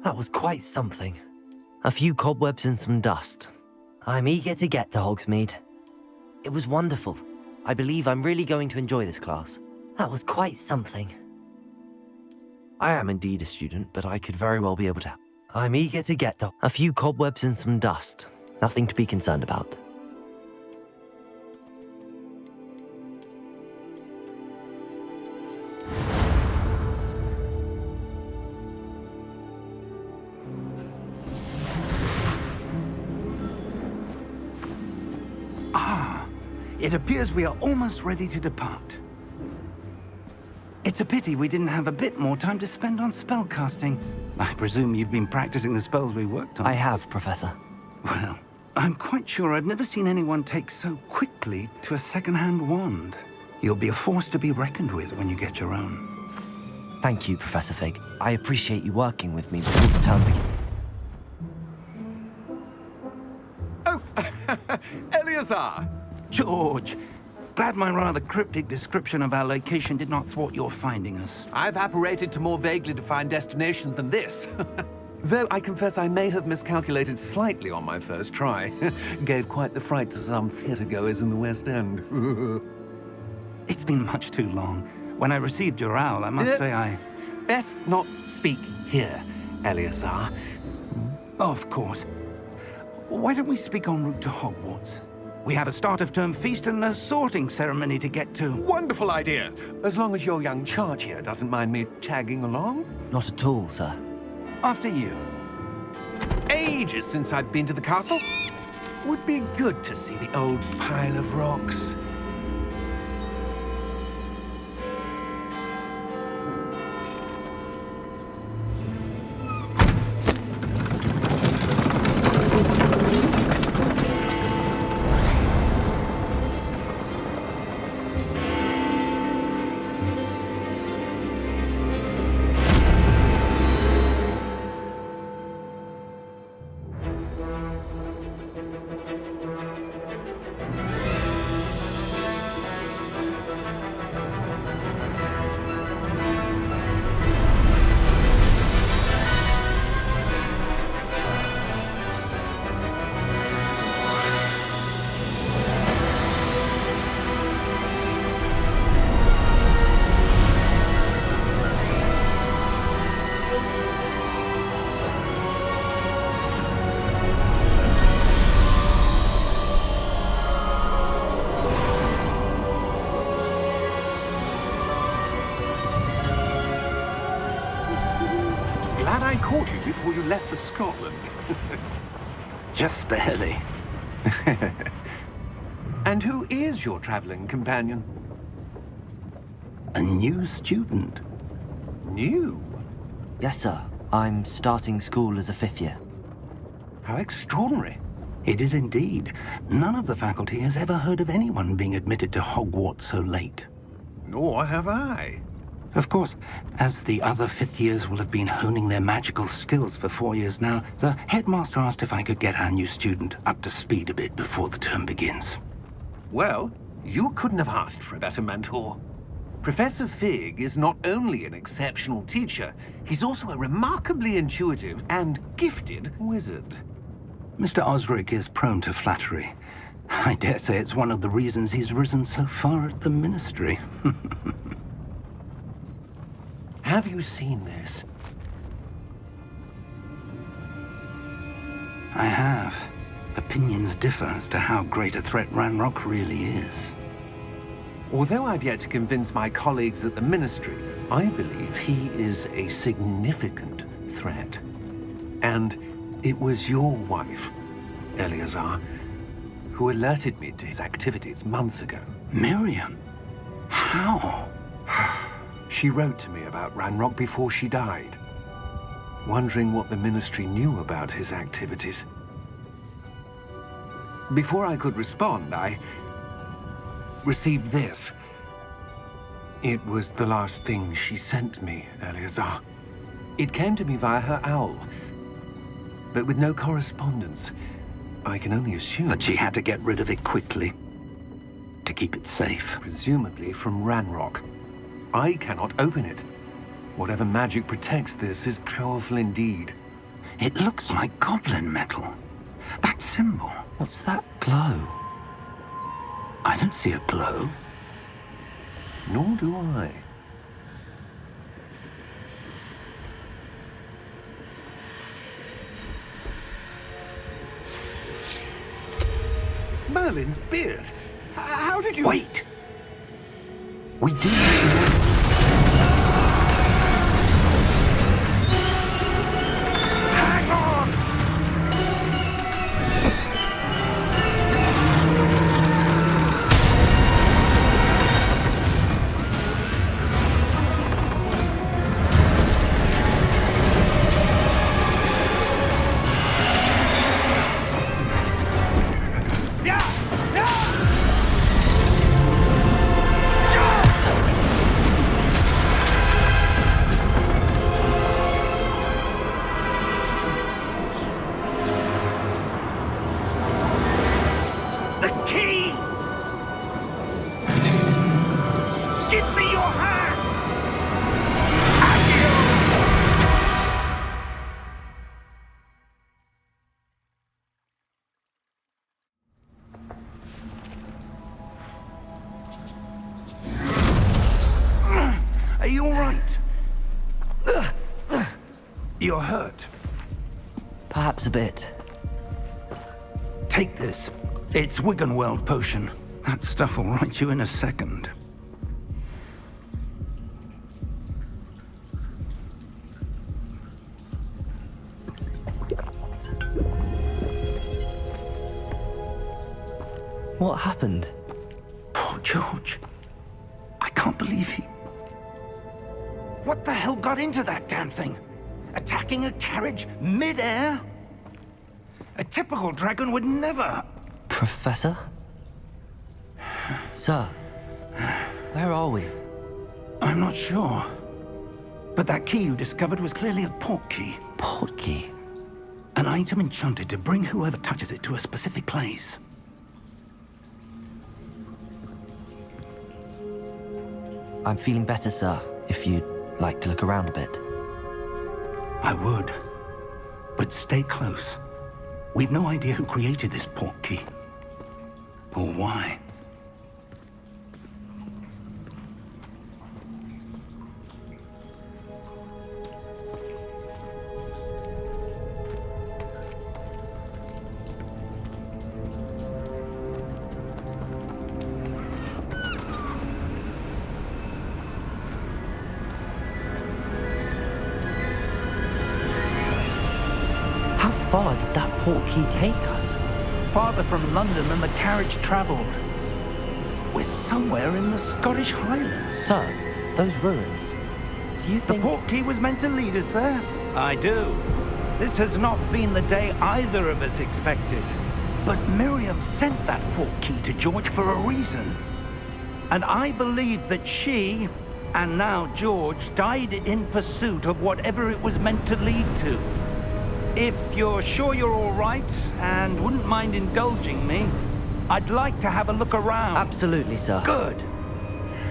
That was quite something. A few cobwebs and some dust. I'm eager to get to Hogsmeade. It was wonderful. I believe I'm really going to enjoy this class. That was quite something. I am indeed a student, but I could very well be able to. I'm eager to get to a few cobwebs and some dust. Nothing to be concerned about. It appears we are almost ready to depart. It's a pity we didn't have a bit more time to spend on spellcasting. I presume you've been practicing the spells we worked on. I have, Professor. Well, I'm quite sure I've never seen anyone take so quickly to a second-hand wand. You'll be a force to be reckoned with when you get your own. Thank you, Professor Fig. I appreciate you working with me before the term begins. Oh, Eleazar! George, glad my rather cryptic description of our location did not thwart your finding us. I've apparated to more vaguely defined destinations than this. Though I confess I may have miscalculated slightly on my first try. Gave quite the fright to some theatre-goers in the West End. It's been much too long. When I received your owl, I must say I... Best not speak here, Eleazar. Of course. Why don't we speak en route to Hogwarts? We have a start-of-term feast and a sorting ceremony to get to. Wonderful idea! As long as your young charge here doesn't mind me tagging along. Not at all, sir. After you. Ages since I've been to the castle. Would be good to see the old pile of rocks. Glad I caught you before you left for Scotland. Just barely. And who is your traveling companion? A new student. New? Yes, sir. I'm starting school as a 5th year. How extraordinary. It is indeed. None of the faculty has ever heard of anyone being admitted to Hogwarts so late. Nor have I. Of course, as the other 5th years will have been honing their magical skills for 4 years now, the headmaster asked if I could get our new student up to speed a bit before the term begins. Well, you couldn't have asked for a better mentor. Professor Fig is not only an exceptional teacher, he's also a remarkably intuitive and gifted wizard. Mr. Osric is prone to flattery. I dare say it's one of the reasons he's risen so far at the ministry. Have you seen this? I have. Opinions differ as to how great a threat Ranrock really is. Although I've yet to convince my colleagues at the Ministry, I believe he is a significant threat. And it was your wife, Eleazar, who alerted me to his activities months ago. Miriam? How? She wrote to me about Ranrock before she died, wondering what the Ministry knew about his activities. Before I could respond, I received this. It was the last thing she sent me, Eleazar. It came to me via her owl, but with no correspondence. I can only assume That she had to get rid of it quickly, to keep it safe. presumably from Ranrock. I cannot open it. Whatever magic protects this is powerful indeed. It looks like goblin metal. That symbol. What's that? Glow. I don't see a glow. Nor do I. Merlin's beard. How did you... Wait! We do... Hang on! Are you all right? You're hurt. Perhaps a bit. Take this. It's Wiggenweld potion. That stuff will right you in a second. What happened? Poor George. I can't believe he... What the hell got into that damn thing? Attacking a carriage mid-air? A typical dragon would never... Professor? Sir, where are we? I'm not sure. But that key you discovered was clearly a port key. Port key? An item enchanted to bring whoever touches it to a specific place. I'm feeling better, sir, if you'd like to look around a bit. I would. But stay close. We've no idea who created this port key. Or why. How far did that port key take us? Farther from London than the carriage travelled. We're somewhere in the Scottish Highlands. Sir, those ruins. Do you The think... port key was meant to lead us there? I do. This has not been the day either of us expected. But Miriam sent that port key to George for a reason. And I believe that she, and now George, died in pursuit of whatever it was meant to lead to. If you're sure you're all right, and wouldn't mind indulging me, I'd like to have a look around. Absolutely, sir. Good.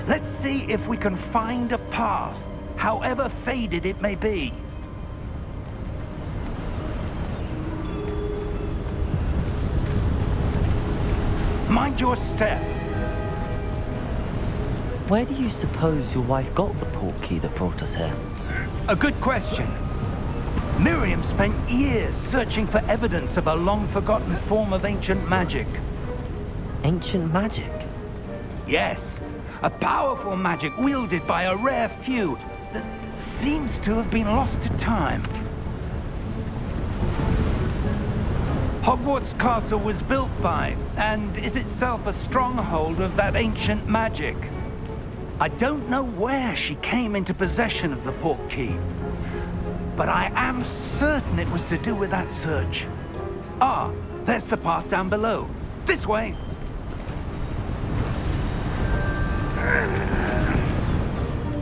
Let's see if we can find a path, however faded it may be. Mind your step. Where do you suppose your wife got the port key that brought us here? A good question. Miriam spent years searching for evidence of a long-forgotten form of ancient magic. Ancient magic? Yes, a powerful magic wielded by a rare few that seems to have been lost to time. Hogwarts Castle was built by, and is itself a stronghold of that ancient magic. I don't know where she came into possession of the port key, but I am certain it was to do with that search. Ah, there's the path down below. This way.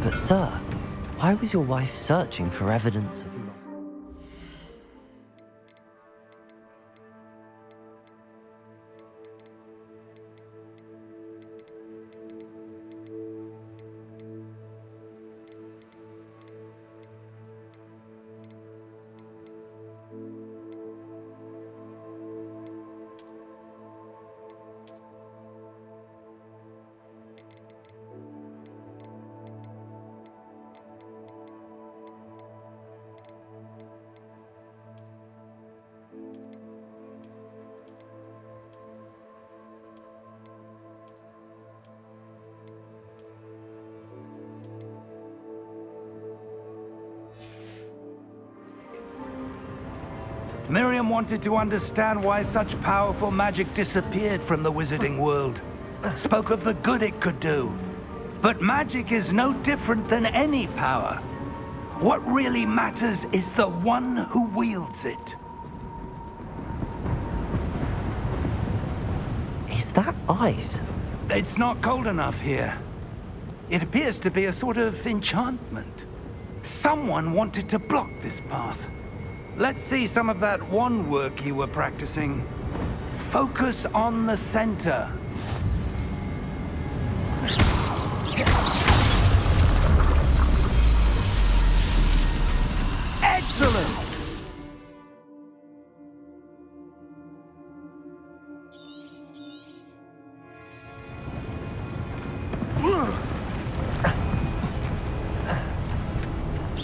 But sir, why was your wife searching for evidence of lost? Miriam wanted to understand why such powerful magic disappeared from the wizarding world. Spoke of the good it could do. But magic is no different than any power. What really matters is the one who wields it. Is that ice? It's not cold enough here. It appears to be a sort of enchantment. Someone wanted to block this path. Let's see some of that wand work you were practicing. Focus on the center. Excellent!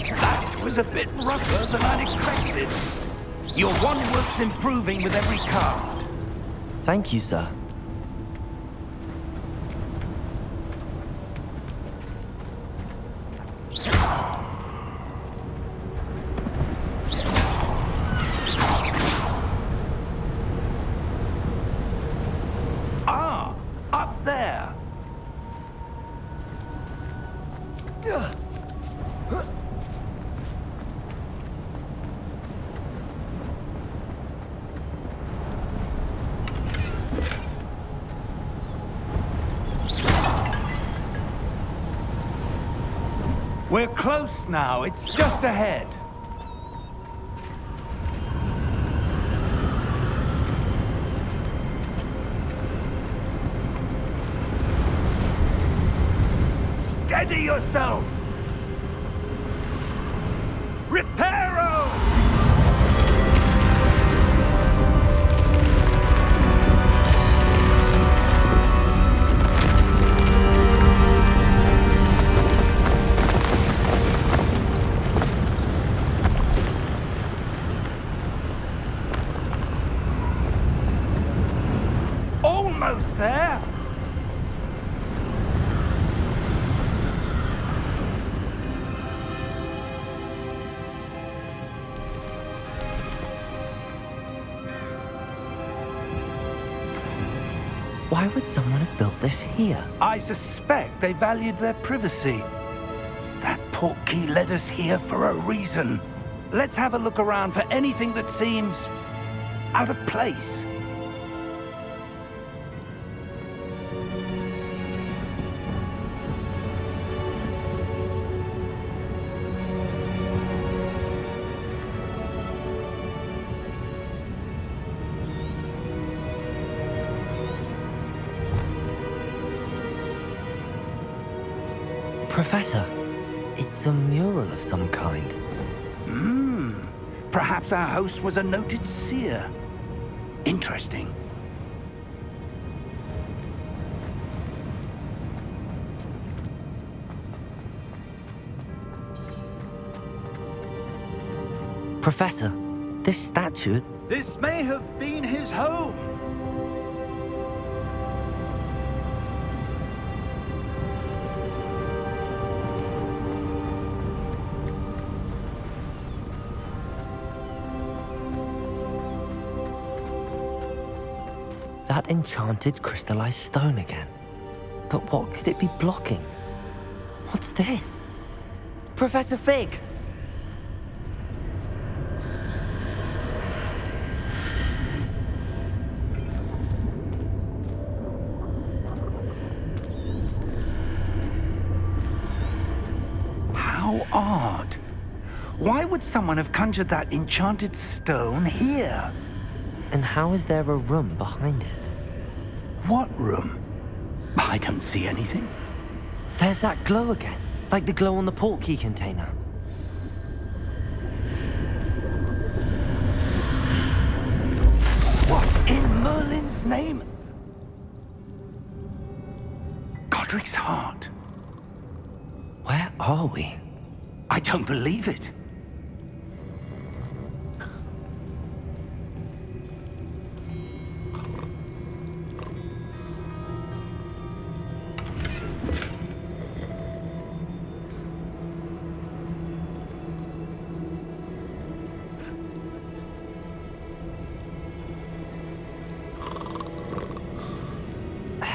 That was a bit rougher than I'd expected. Your wand work's improving with every cast. Thank you, sir. Ah, up there. We're close now. It's just ahead. Steady yourself! Reparo! Almost there! Why would someone have built this here? I suspect they valued their privacy. That portkey led us here for a reason. Let's have a look around for anything that seems out of place. Professor, it's a mural of some kind. Perhaps our host was a noted seer. Interesting. Professor, this statue... This may have been his home. That enchanted crystallized stone again. But what could it be blocking? What's this? Professor Fig! How odd. Why would someone have conjured that enchanted stone here? And how is there a room behind it? What room? I don't see anything. There's that glow again, like the glow on the portkey container. What in Merlin's name? Godric's heart. Where are we? I don't believe it.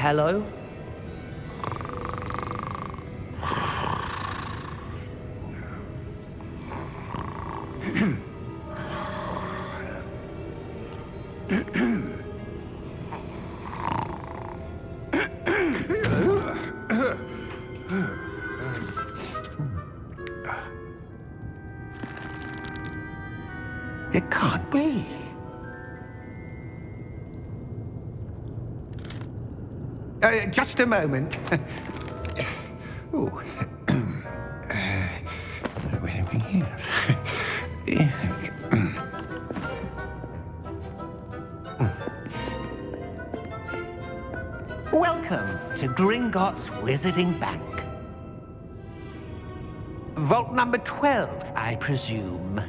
hello? It can't be. Just a moment. Oh. Where are we here? Welcome to Gringotts Wizarding Bank. Vault number 12, I presume.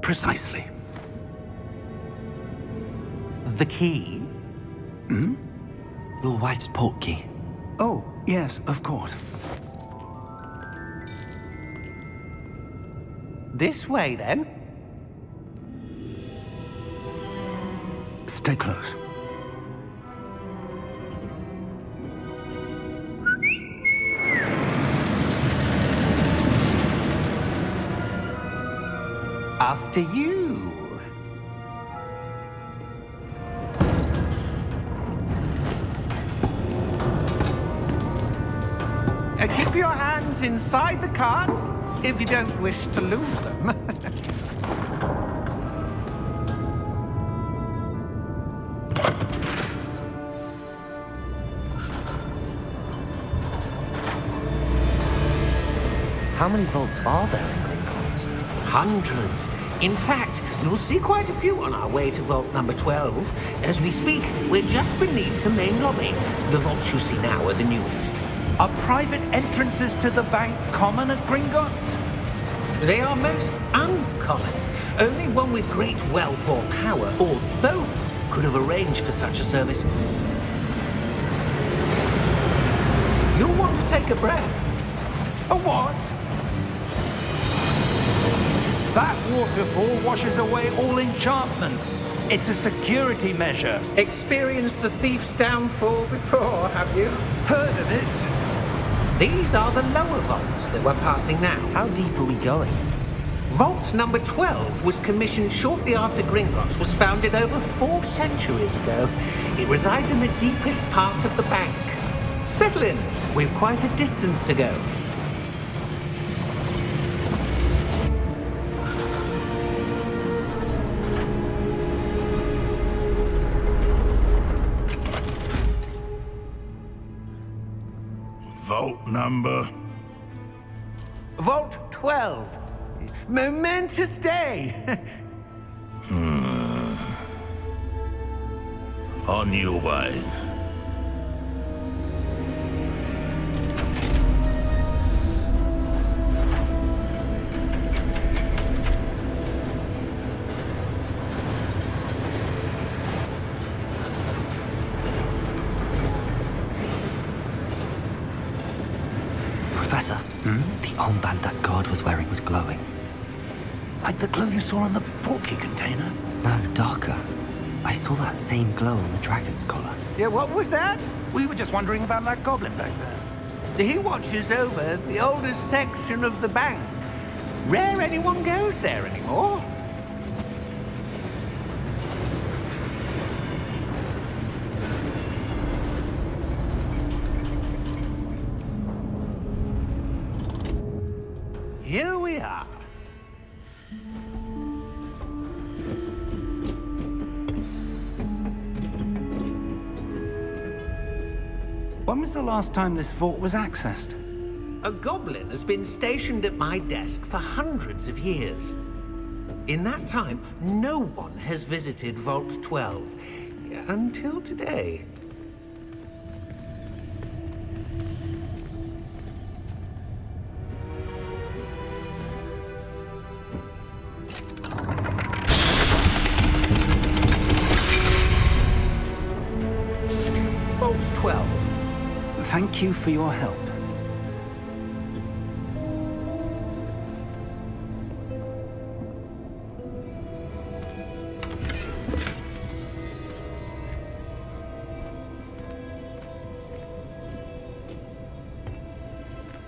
Precisely. The key? Your wife's portkey. Oh, yes, of course. This way, then. Stay close. After you. Keep your hands inside the cart if you don't wish to lose them. How many vaults are there in Gringotts? Hundreds. In fact, you'll see quite a few on our way to vault number 12. As we speak, we're just beneath the main lobby. The vaults you see now are the newest. Are private entrances to the bank common at Gringotts? They are most uncommon. Only one with great wealth or power, or both, could have arranged for such a service. You'll want to take a breath. A what? That waterfall washes away all enchantments. It's a security measure. Experienced the thief's downfall before, have you? Heard of it? These are the lower vaults that we're passing now. How deep are we going? Vault number 12 was commissioned shortly after Gringotts was founded over 4 centuries ago. It resides in the deepest part of the bank. Settle in. We've quite a distance to go. Vault number? Vault 12. Momentous day. On your way. Professor, the armband that guard was wearing was glowing. Like the glow you saw on the portkey container? No, darker. I saw that same glow on the dragon's collar. Yeah, what was that? We were just wondering about that goblin back there. He watches over the oldest section of the bank. Rare anyone goes there anymore. Here we are. When was the last time this vault was accessed? A goblin has been stationed at my desk for hundreds of years. In that time, no one has visited Vault 12. Until today. Vault 12. Thank you for your help.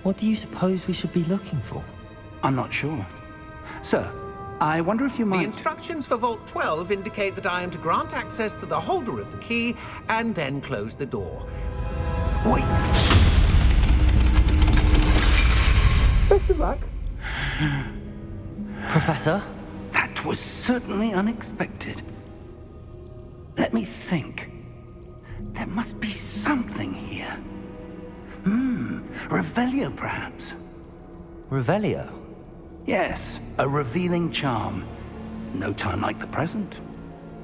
What do you suppose we should be looking for? I'm not sure. Sir, I wonder if you The might... instructions for Vault 12 indicate that I am to grant access to the holder of the key and then close the door. Wait! Best of luck. Professor? That was certainly unexpected. Let me think. There must be something here. Revelio, perhaps? Revelio? Yes, a revealing charm. No time like the present.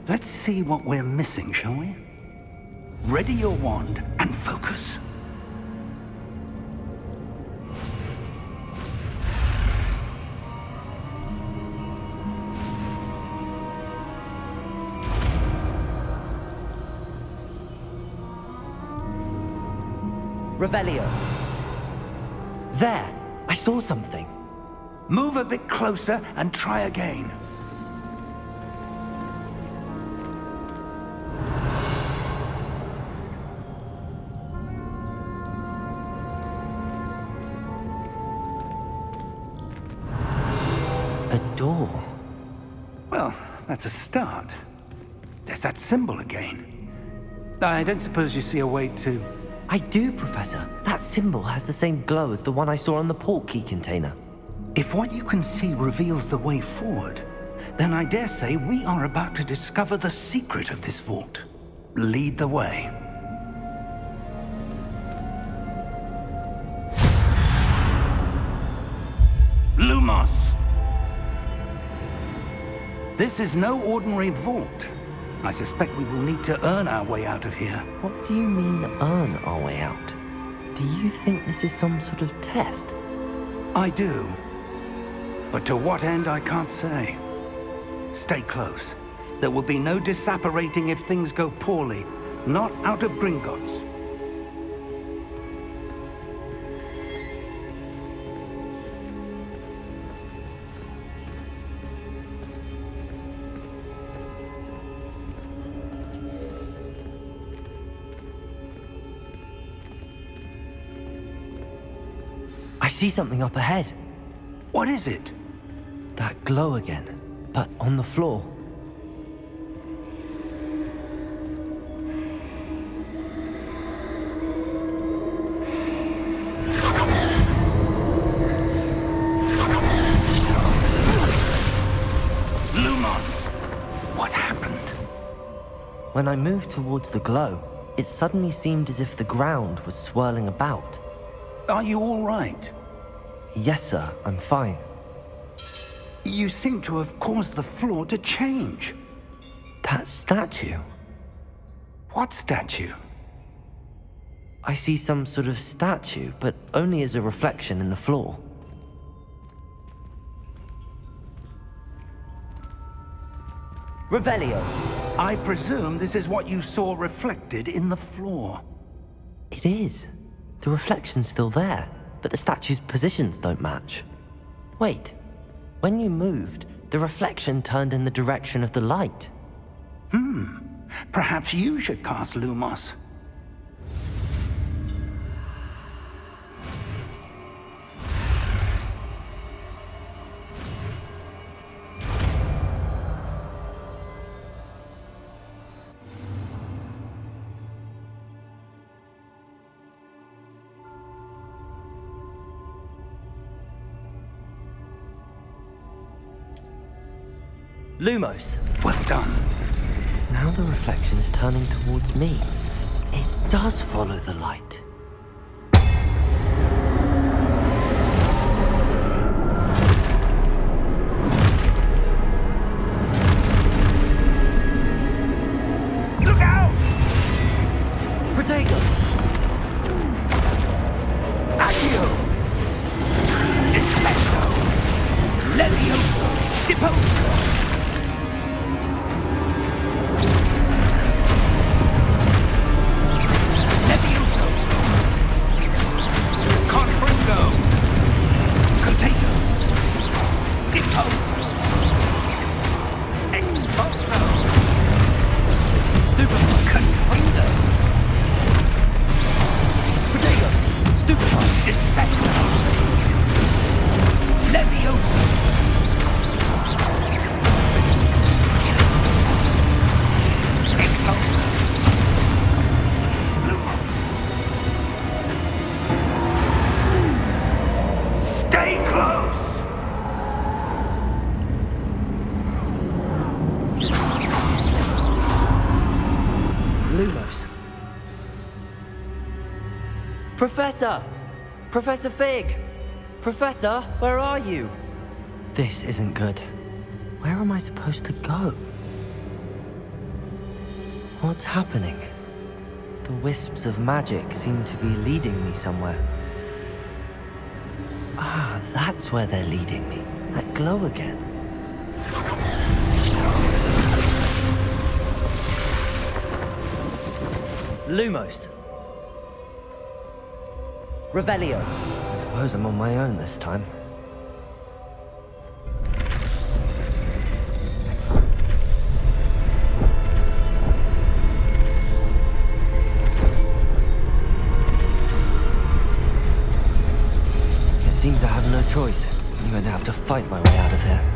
Let's see what we're missing, shall we? Ready your wand and focus. Revelio. There! I saw something. Move a bit closer and try again. A door. Well, that's a start. There's that symbol again. I don't suppose you see a way to... I do, Professor. That symbol has the same glow as the one I saw on the port key container. If what you can see reveals the way forward, then I dare say we are about to discover the secret of this vault. Lead the way. Lumos! This is no ordinary vault. I suspect we will need to earn our way out of here. What do you mean, earn our way out? Do you think this is some sort of test? I do. But to what end, I can't say. Stay close. There will be no disapparating if things go poorly. Not out of Gringotts. I see something up ahead. What is it? That glow again, but on the floor. Lumos! What happened? When I moved towards the glow, it suddenly seemed as if the ground was swirling about. Are you all right? Yes, sir, I'm fine. You seem to have caused the floor to change. That statue. What statue? I see some sort of statue, but only as a reflection in the floor. Revelio. I presume this is what you saw reflected in the floor. It is. The reflection's still there, but the statue's positions don't match. Wait. When you moved, the reflection turned in the direction of the light. Perhaps you should cast Lumos. Lumos. Well done. Now the reflection is turning towards me. It does follow the light. Look out! Protego! Accio! Defendo! Levioso! Deposo! Levioso! Professor! Professor Fig! Professor, where are you? This isn't good. Where am I supposed to go? What's happening? The wisps of magic seem to be leading me somewhere. Ah, that's where they're leading me. That glow again. Lumos. Revelio. I suppose I'm on my own this time. It seems I have no choice. I'm going to have to fight my way out of here.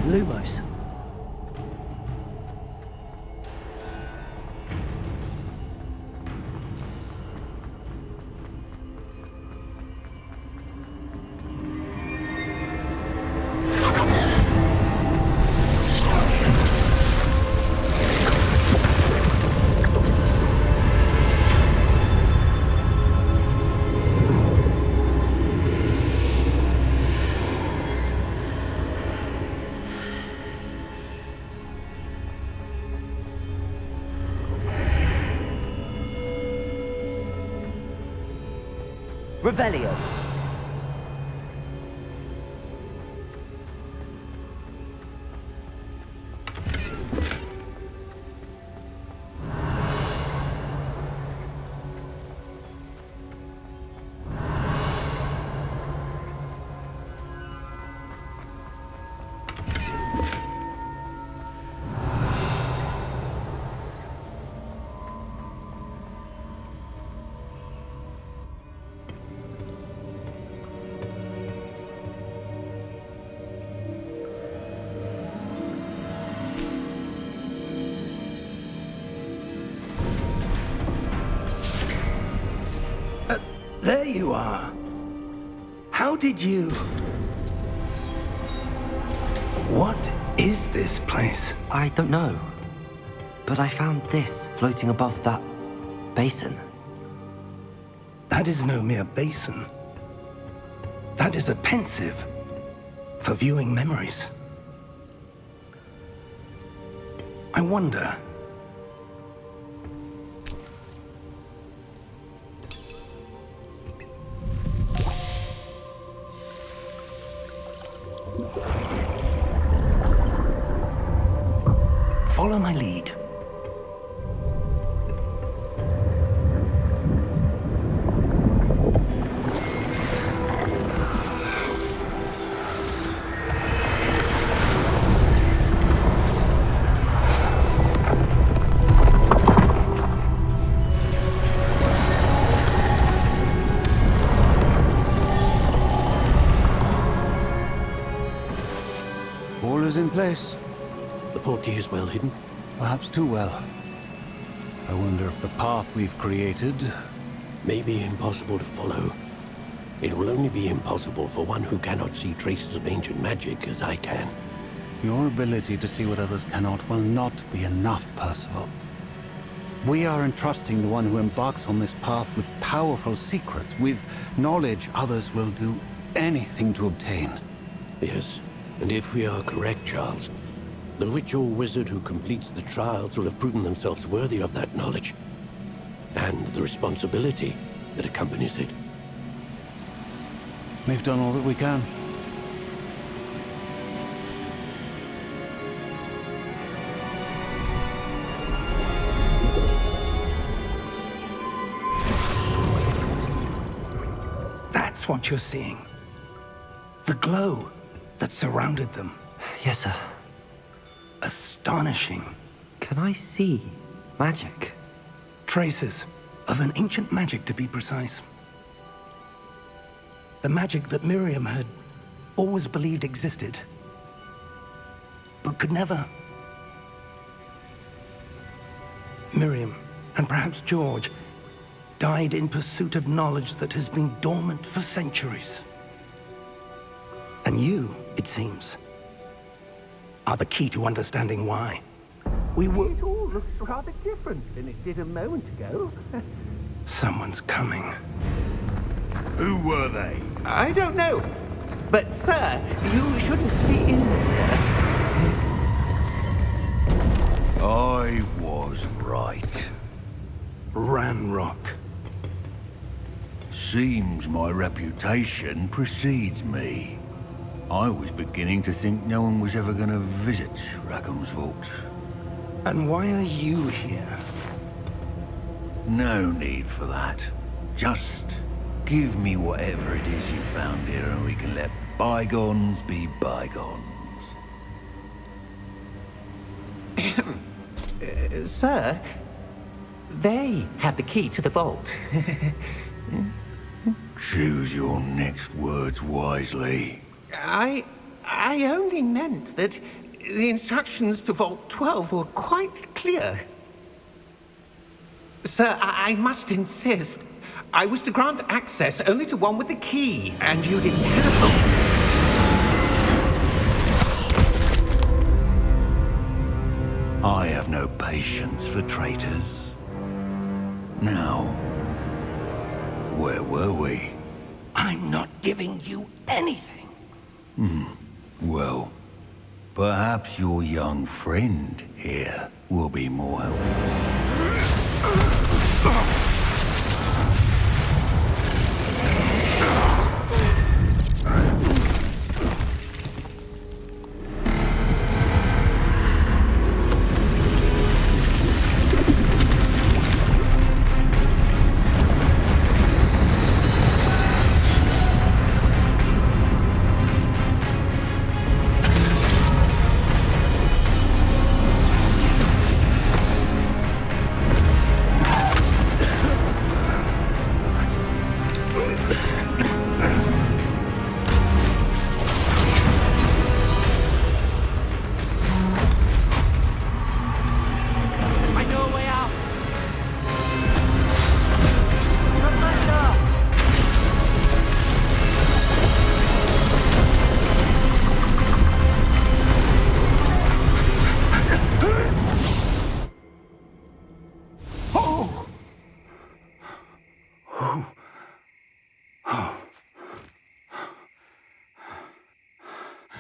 Lumos. Revelio. There you are. How did you... What is this place? I don't know. But I found this floating above that basin. That is no mere basin. That is a pensive for viewing memories. I wonder... Follow my lead. All is in place. The portkey is well hidden. Perhaps too well. I wonder if the path we've created... May be impossible to follow. It will only be impossible for one who cannot see traces of ancient magic as I can. Your ability to see what others cannot will not be enough, Percival. We are entrusting the one who embarks on this path with powerful secrets, with knowledge others will do anything to obtain. Yes, and if we are correct, Charles, the witch or wizard who completes the trials will have proven themselves worthy of that knowledge, and the responsibility that accompanies it. We've done all that we can. That's what you're seeing. The glow that surrounded them. Yes, sir. Astonishing. Can I see magic? Traces of an ancient magic, to be precise. The magic that Miriam had always believed existed, but could never. Miriam, and perhaps George, died in pursuit of knowledge that has been dormant for centuries. And you, it seems, are the key to understanding why. We were... It all looks rather different than it did a moment ago. Someone's coming. Who were they? I don't know. But, sir, you shouldn't be in there. I was right. Ranrock. Seems my reputation precedes me. I was beginning to think no one was ever going to visit Rackham's vault. And why are you here? No need for that. Just give me whatever it is you found here and we can let bygones be bygones. Sir, they have the key to the vault. Choose your next words wisely. I only meant that the instructions to Vault 12 were quite clear. Sir, I must insist. I was to grant access only to one with the key, and you didn't have... I have no patience for traitors. Now, where were we? I'm not giving you anything. Well, perhaps your young friend here will be more helpful.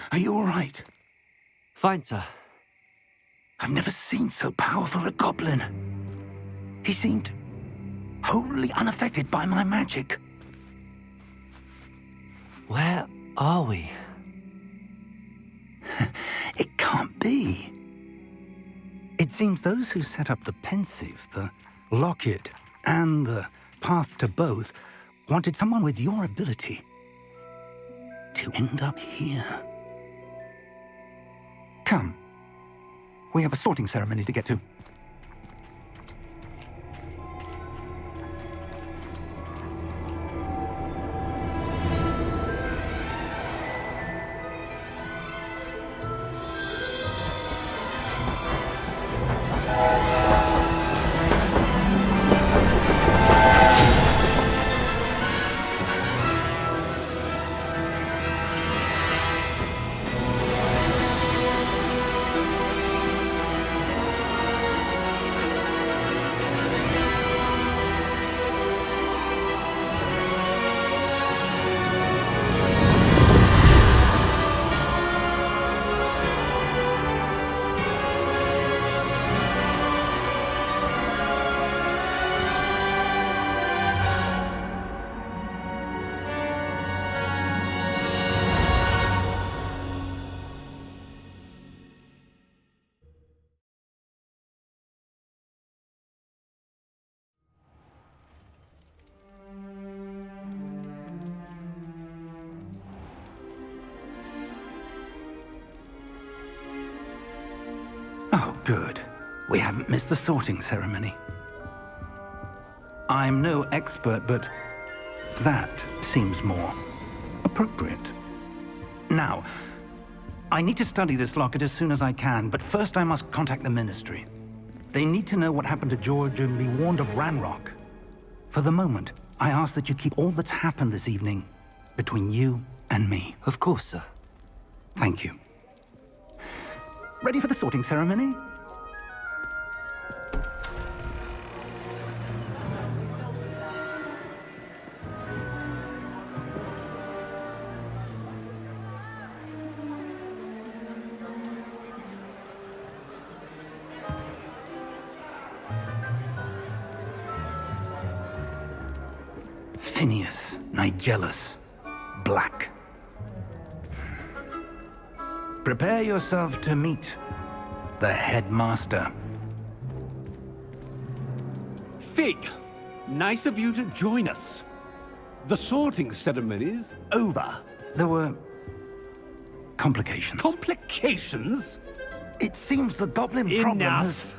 Are you all right? Fine, sir. I've never seen so powerful a goblin. He seemed wholly unaffected by my magic. Where are we? It can't be. It seems those who set up the pensive, the locket, and the path to both wanted someone with your ability to end up here. Come. We have a sorting ceremony to get to. Oh, good. We haven't missed the sorting ceremony. I'm no expert, but that seems more appropriate. Now, I need to study this locket as soon as I can, but first I must contact the Ministry. They need to know what happened to George and be warned of Ranrock. For the moment, I ask that you keep all that's happened this evening between you and me. Of course, sir. Thank you. Ready for the sorting ceremony? Phineas, Nigellus, Black. Prepare yourself to meet the headmaster. Fig, nice of you to join us. The sorting ceremony's over. There were complications. Complications? It seems the goblin problem has... Enough!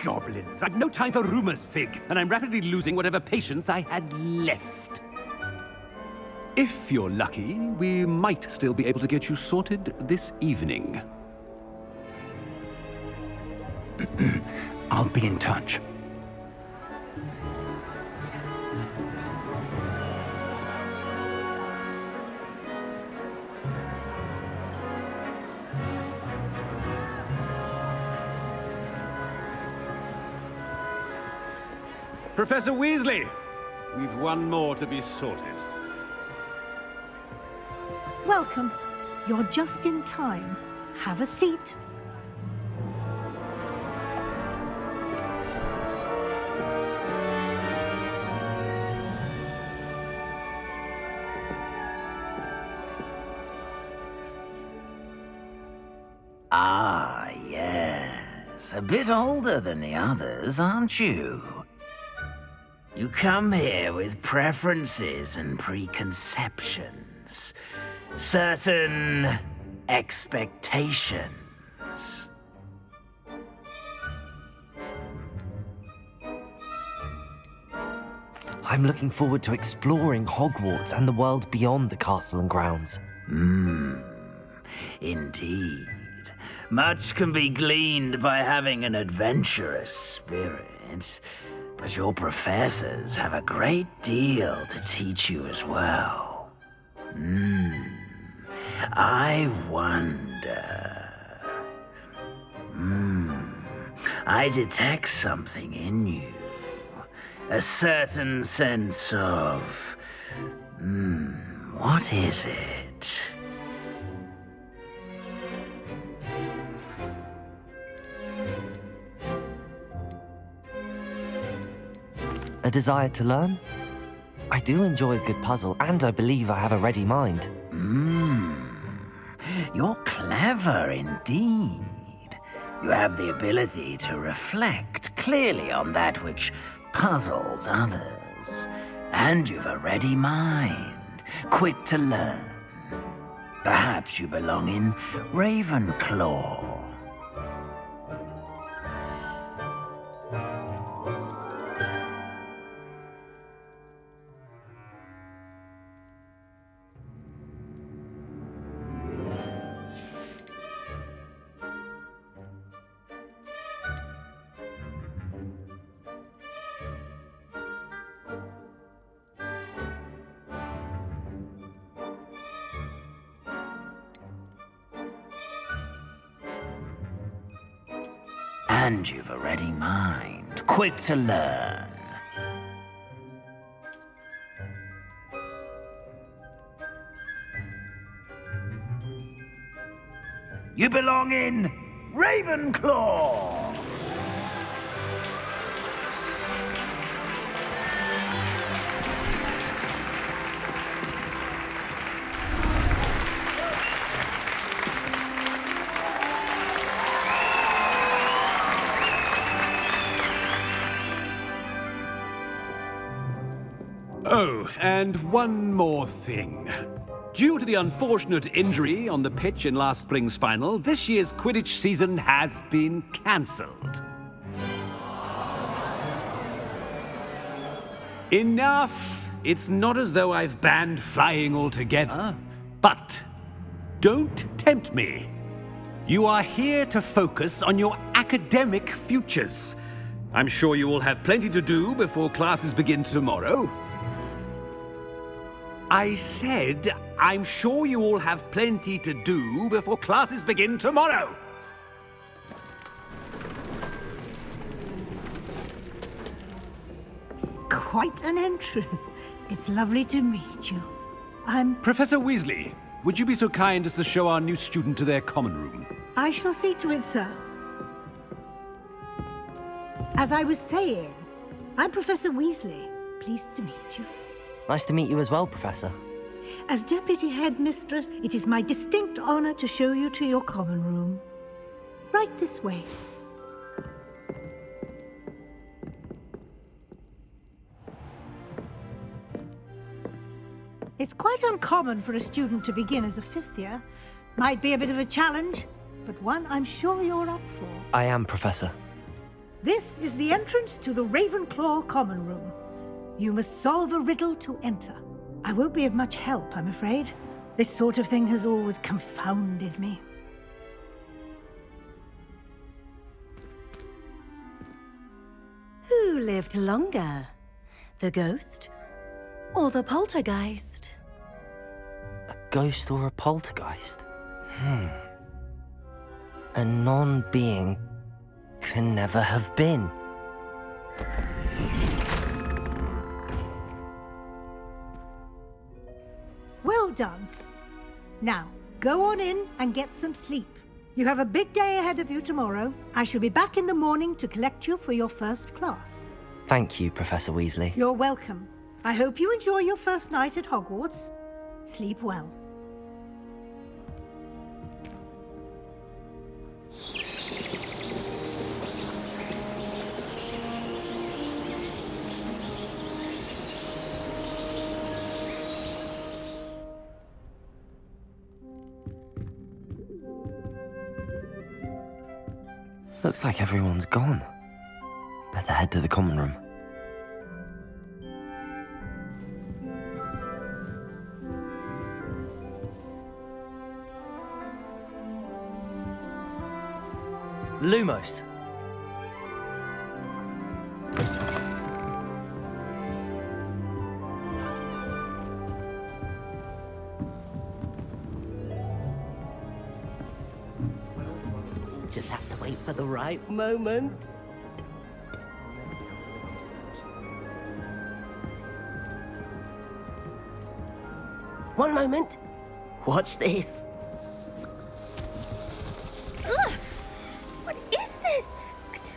Goblins. I've no time for rumors, Fig, and I'm rapidly losing whatever patience I had left. If you're lucky, we might still be able to get you sorted this evening. I'll be in touch. Professor Weasley, we've one more to be sorted. Welcome. You're just in time. Have a seat. Ah, yes. A bit older than the others, aren't you? You come here with preferences and preconceptions. Certain expectations. I'm looking forward to exploring Hogwarts and the world beyond the castle and grounds. Indeed. Much can be gleaned by having an adventurous spirit, but your professors have a great deal to teach you as well. I wonder... I detect something in you. A certain sense of... what is it? A desire to learn? I do enjoy a good puzzle, and I believe I have a ready mind. You're clever indeed. You have the ability to reflect clearly on that which puzzles others. And you've a ready mind, quick to learn. Perhaps you belong in Ravenclaw. And you've a ready mind, quick to learn. You belong in Ravenclaw! Oh, and one more thing. Due to the unfortunate injury on the pitch in last spring's final, this year's Quidditch season has been cancelled. Enough! It's not as though I've banned flying altogether, but don't tempt me. You are here to focus on your academic futures. I'm sure you will have plenty to do before classes begin tomorrow. I said, I'm sure you all have plenty to do before classes begin tomorrow. Quite an entrance. It's lovely to meet you. I'm... Professor Weasley, would you be so kind as to show our new student to their common room? I shall see to it, sir. As I was saying, I'm Professor Weasley. Pleased to meet you. Nice to meet you as well, Professor. As Deputy Headmistress, it is my distinct honor to show you to your common room. Right this way. It's quite uncommon for a student to begin as a fifth year. Might be a bit of a challenge, but one I'm sure you're up for. I am, Professor. This is the entrance to the Ravenclaw common room. You must solve a riddle to enter. I won't be of much help, I'm afraid. This sort of thing has always confounded me. Who lived longer? The ghost or the poltergeist? A ghost or a poltergeist? A non-being can never have been. Well done. Now, go on in and get some sleep. You have a big day ahead of you tomorrow. I shall be back in the morning to collect you for your first class. Thank you, Professor Weasley. You're welcome. I hope you enjoy your first night at Hogwarts. Sleep well. Looks like everyone's gone. Better head to the common room. Lumos. Just have to wait for the right moment. One moment. Watch this. Ugh! What is this?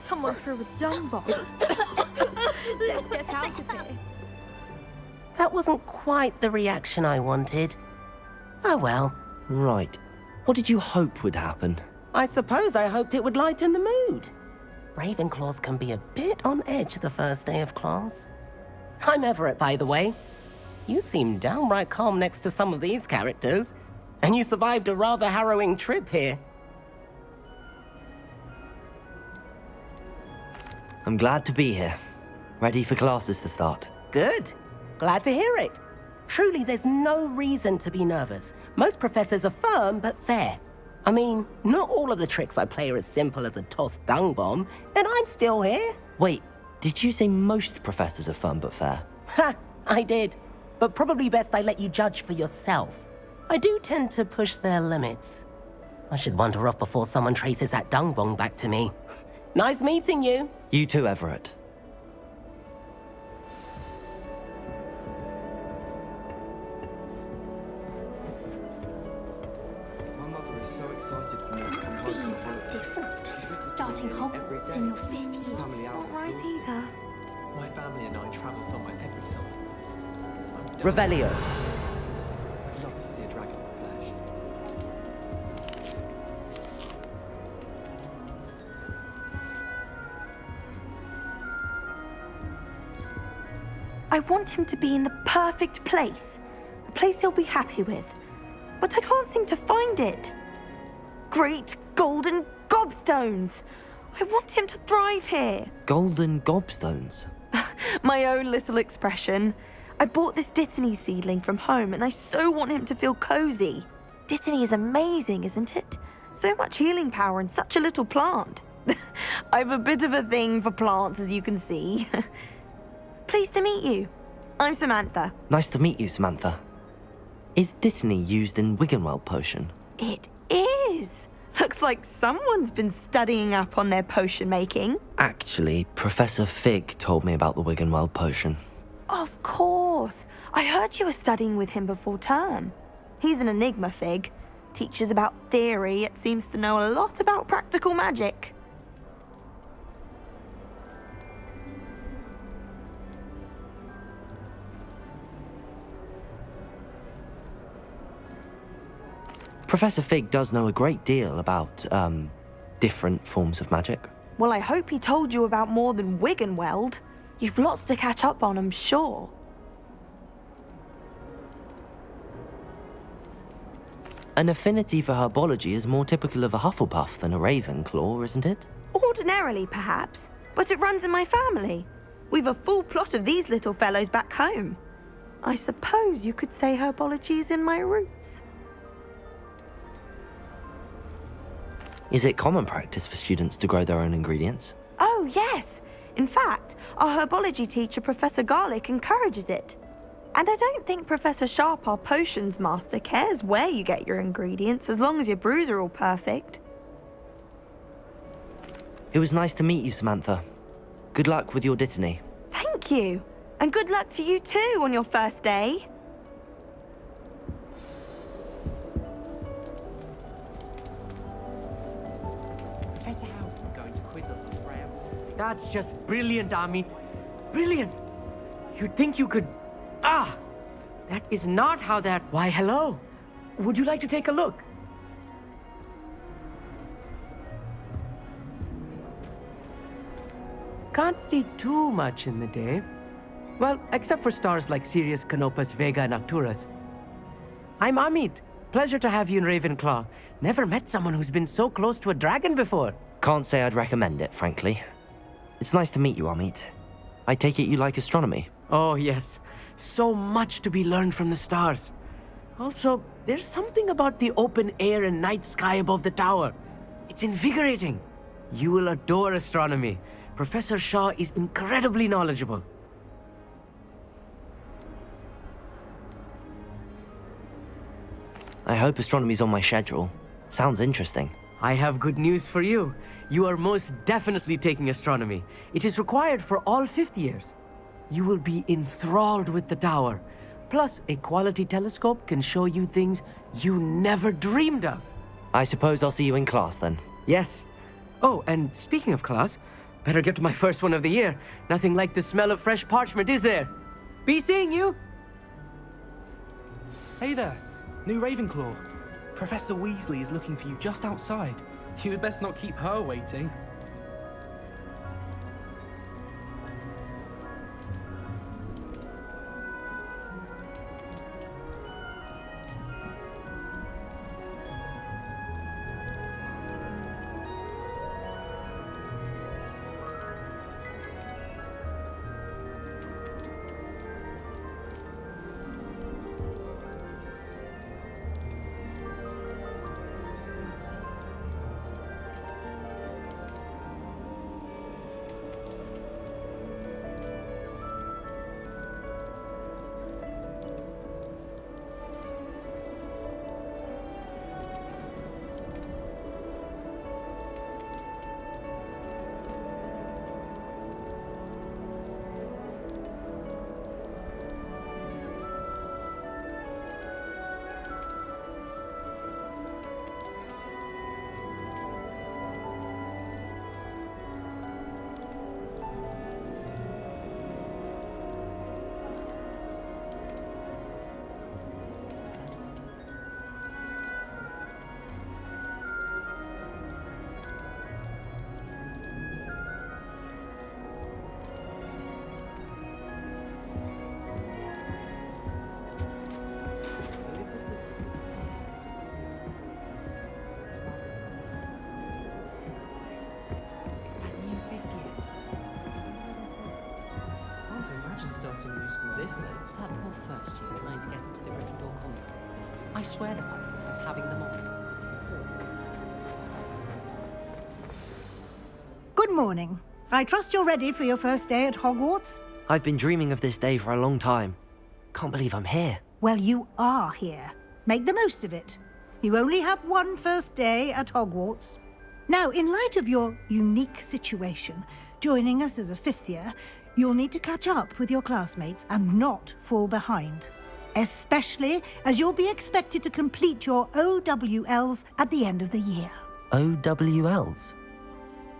Someone threw a dung bomb. Let's get out of here. That wasn't quite the reaction I wanted. Oh well. Right. What did you hope would happen? I suppose I hoped it would lighten the mood. Ravenclaws can be a bit on edge the first day of class. I'm Everett, by the way. You seem downright calm next to some of these characters, and you survived a rather harrowing trip here. I'm glad to be here. Ready for classes to start. Good. Glad to hear it. Truly, there's no reason to be nervous. Most professors are firm but fair. I mean, not all of the tricks I play are as simple as a tossed dung bomb, and I'm still here. Wait, did you say most professors are fun but fair? Ha! I did. But probably best I let you judge for yourself. I do tend to push their limits. I should wander off before someone traces that dung bomb back to me. Nice meeting you. You too, Everett. Starting Hogwarts in your 5th year. Not right either. My family and I travel somewhere every summer. Revelio. I'd love to see a dragon in the flesh. I want him to be in the perfect place. A place he'll be happy with. but I can't seem to find it. Great golden gobstones! I want him to thrive here. Golden gobstones? My own little expression. I bought this Dittany seedling from home and I so want him to feel cozy. Dittany is amazing, isn't it? So much healing power in such a little plant. I've a bit of a thing for plants, as you can see. Pleased to meet you. I'm Samantha. Nice to meet you, Samantha. Is Dittany used in Wiggenweld potion? It is. Looks like someone's been studying up on their potion making. Actually, Professor Fig told me about the Wiggenweld potion. Of course. I heard you were studying with him before term. He's an enigma, Fig. Teaches about theory, yet seems to know a lot about practical magic. Professor Fig does know a great deal about, different forms of magic. Well, I hope he told you about more than Wiggenweld. You've lots to catch up on, I'm sure. An affinity for herbology is more typical of a Hufflepuff than a Ravenclaw, isn't it? Ordinarily, perhaps, but it runs in my family. We've a full plot of these little fellows back home. I suppose you could say herbology is in my roots. Is it common practice for students to grow their own ingredients? Oh, yes. In fact, our herbology teacher, Professor Garlick, encourages it. And I don't think Professor Sharp, our potions master, cares where you get your ingredients, as long as your brews are all perfect. It was nice to meet you, Samantha. Good luck with your Dittany. Thank you. And good luck to you too on your first day. Professor Howard's going to quiz us on Brown. That's just brilliant, Amit. Brilliant. You'd think you could... Ah! That is not how that... Why, hello. Would you like to take a look? Can't see too much in the day. Well, except for stars like Sirius, Canopus, Vega, and Arcturus. I'm Amit. Pleasure to have you in Ravenclaw. Never met someone who's been so close to a dragon before. Can't say I'd recommend it, frankly. It's nice to meet you, Amit. I take it you like astronomy? Oh, yes. So much to be learned from the stars. Also, there's something about the open air and night sky above the tower. It's invigorating. You will adore astronomy. Professor Shaw is incredibly knowledgeable. I hope astronomy's on my schedule. Sounds interesting. I have good news for you. You are most definitely taking astronomy. It is required for all 5th years. You will be enthralled with the tower. Plus, a quality telescope can show you things you never dreamed of. I suppose I'll see you in class then. Yes. Oh, and speaking of class, better get to my first one of the year. Nothing like the smell of fresh parchment, is there? Be seeing you! Hey there, new Ravenclaw. Professor Weasley is looking for you just outside. You had best not keep her waiting. I swear the festival was having them on. Good morning. I trust you're ready for your first day at Hogwarts? I've been dreaming of this day for a long time. Can't believe I'm here. Well, you are here. Make the most of it. You only have one first day at Hogwarts. Now, in light of your unique situation, joining us as a fifth year, you'll need to catch up with your classmates and not fall behind. Especially as you'll be expected to complete your OWLs at the end of the year. OWLs?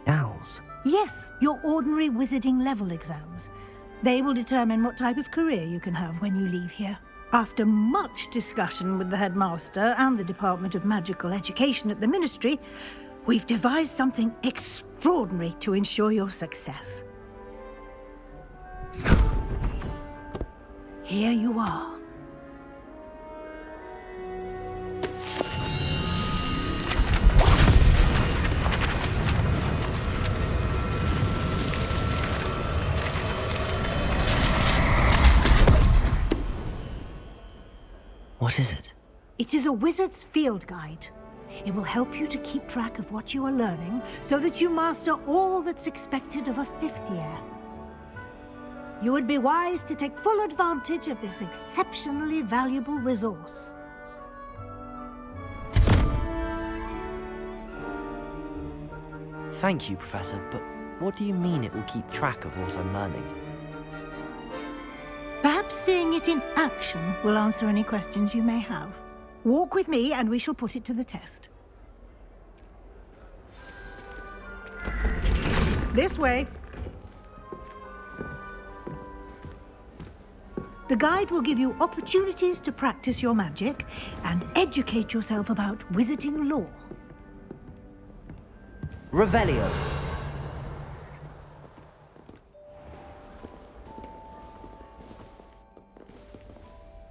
Owls? Yes, your ordinary wizarding level exams. They will determine what type of career you can have when you leave here. After much discussion with the headmaster and the Department of Magical Education at the Ministry, we've devised something extraordinary to ensure your success. Here you are. What is it? It is a wizard's field guide. It will help you to keep track of what you are learning so that you master all that's expected of a fifth year. You would be wise to take full advantage of this exceptionally valuable resource. Thank you, Professor, but what do you mean it will keep track of what I'm learning? Perhaps seeing it in action will answer any questions you may have. Walk with me and we shall put it to the test. This way. The guide will give you opportunities to practice your magic and educate yourself about wizarding lore. Revelio.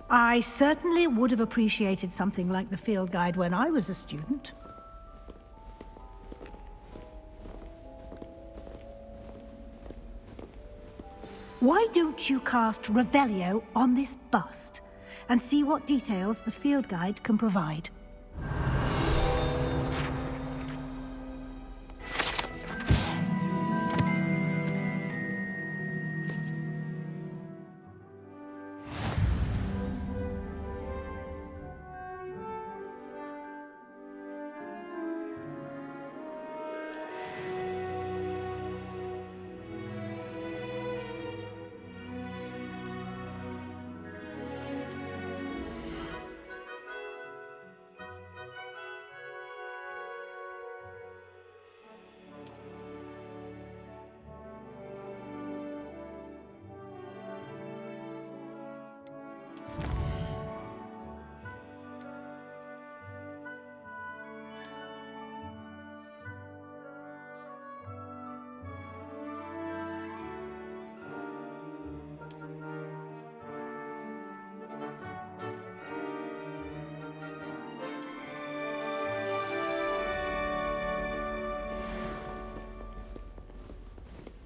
I certainly would have appreciated something like the field guide when I was a student. Why don't you cast Revelio on this bust and see what details the field guide can provide?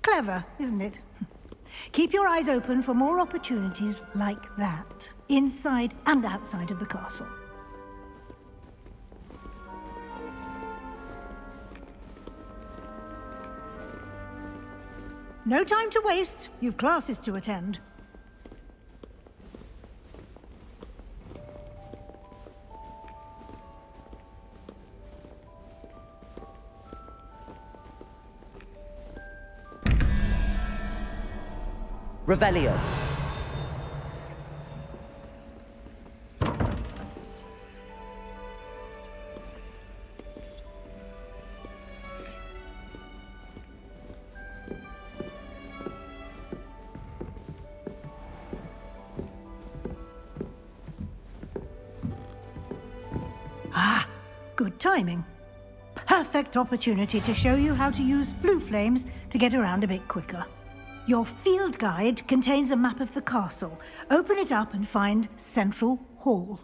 Clever, isn't it? Keep your eyes open for more opportunities like that, inside and outside of the castle. No time to waste. You've classes to attend. Revelio. Ah, good timing. Perfect opportunity to show you how to use flue flames to get around a bit quicker. Your field guide contains a map of the castle. Open it up and find Central Hall.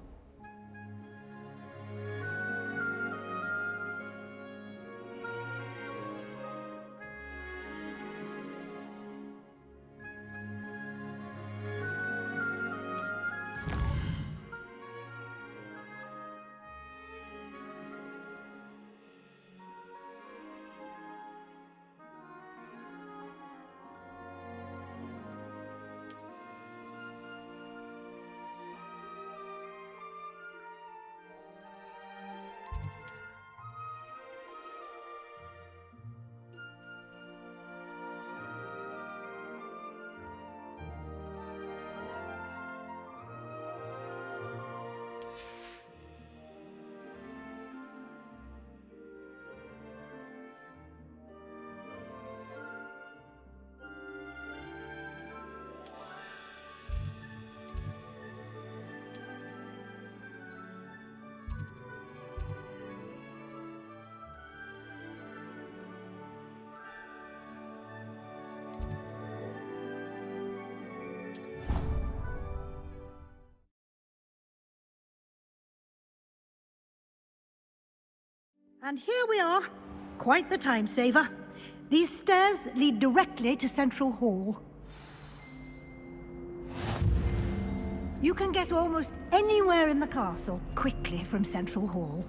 And here we are. Quite the time saver. These stairs lead directly to Central Hall. You can get almost anywhere in the castle quickly from Central Hall.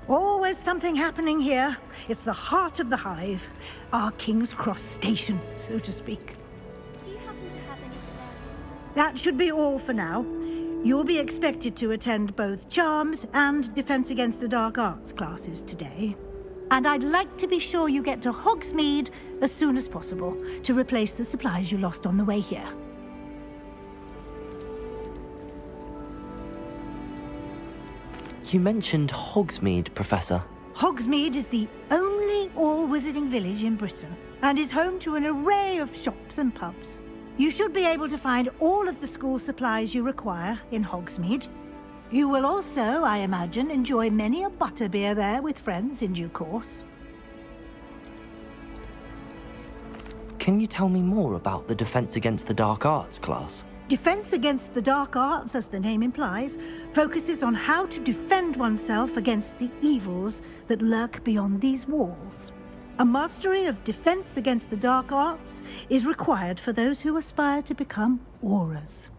Always something happening here. It's the heart of the hive. Our King's Cross station, so to speak. Do you happen to have any spare? That should be all for now. You'll be expected to attend both Charms and Defense Against the Dark Arts classes today. And I'd like to be sure you get to Hogsmeade as soon as possible to replace the supplies you lost on the way here. You mentioned Hogsmeade, Professor. Hogsmeade is the only all-wizarding village in Britain and is home to an array of shops and pubs. You should be able to find all of the school supplies you require in Hogsmeade. You will also, I imagine, enjoy many a butterbeer there with friends in due course. Can you tell me more about the Defense Against the Dark Arts class? Defense Against the Dark Arts, as the name implies, focuses on how to defend oneself against the evils that lurk beyond these walls. A mastery of Defense Against the Dark Arts is required for those who aspire to become Aurors.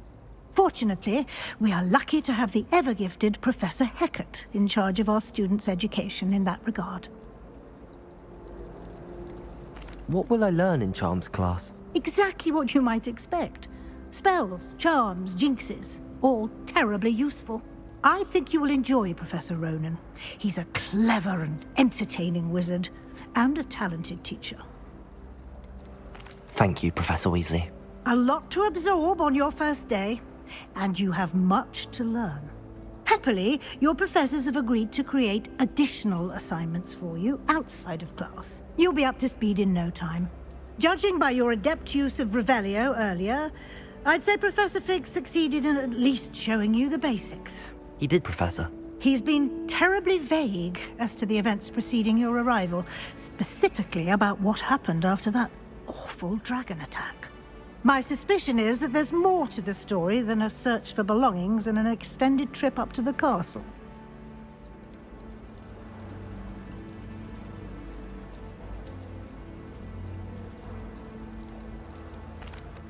Fortunately, we are lucky to have the ever-gifted Professor Hecat in charge of our students' education in that regard. What will I learn in Charms class? Exactly what you might expect. Spells, charms, jinxes, all terribly useful. I think you will enjoy Professor Ronan. He's a clever and entertaining wizard, and a talented teacher. Thank you, Professor Weasley. A lot to absorb on your first day, and you have much to learn. Happily, your professors have agreed to create additional assignments for you outside of class. You'll be up to speed in no time. Judging by your adept use of Revelio earlier, I'd say Professor Fig succeeded in at least showing you the basics. He did, Professor. He's been terribly vague as to the events preceding your arrival, specifically about what happened after that awful dragon attack. My suspicion is that there's more to the story than a search for belongings and an extended trip up to the castle.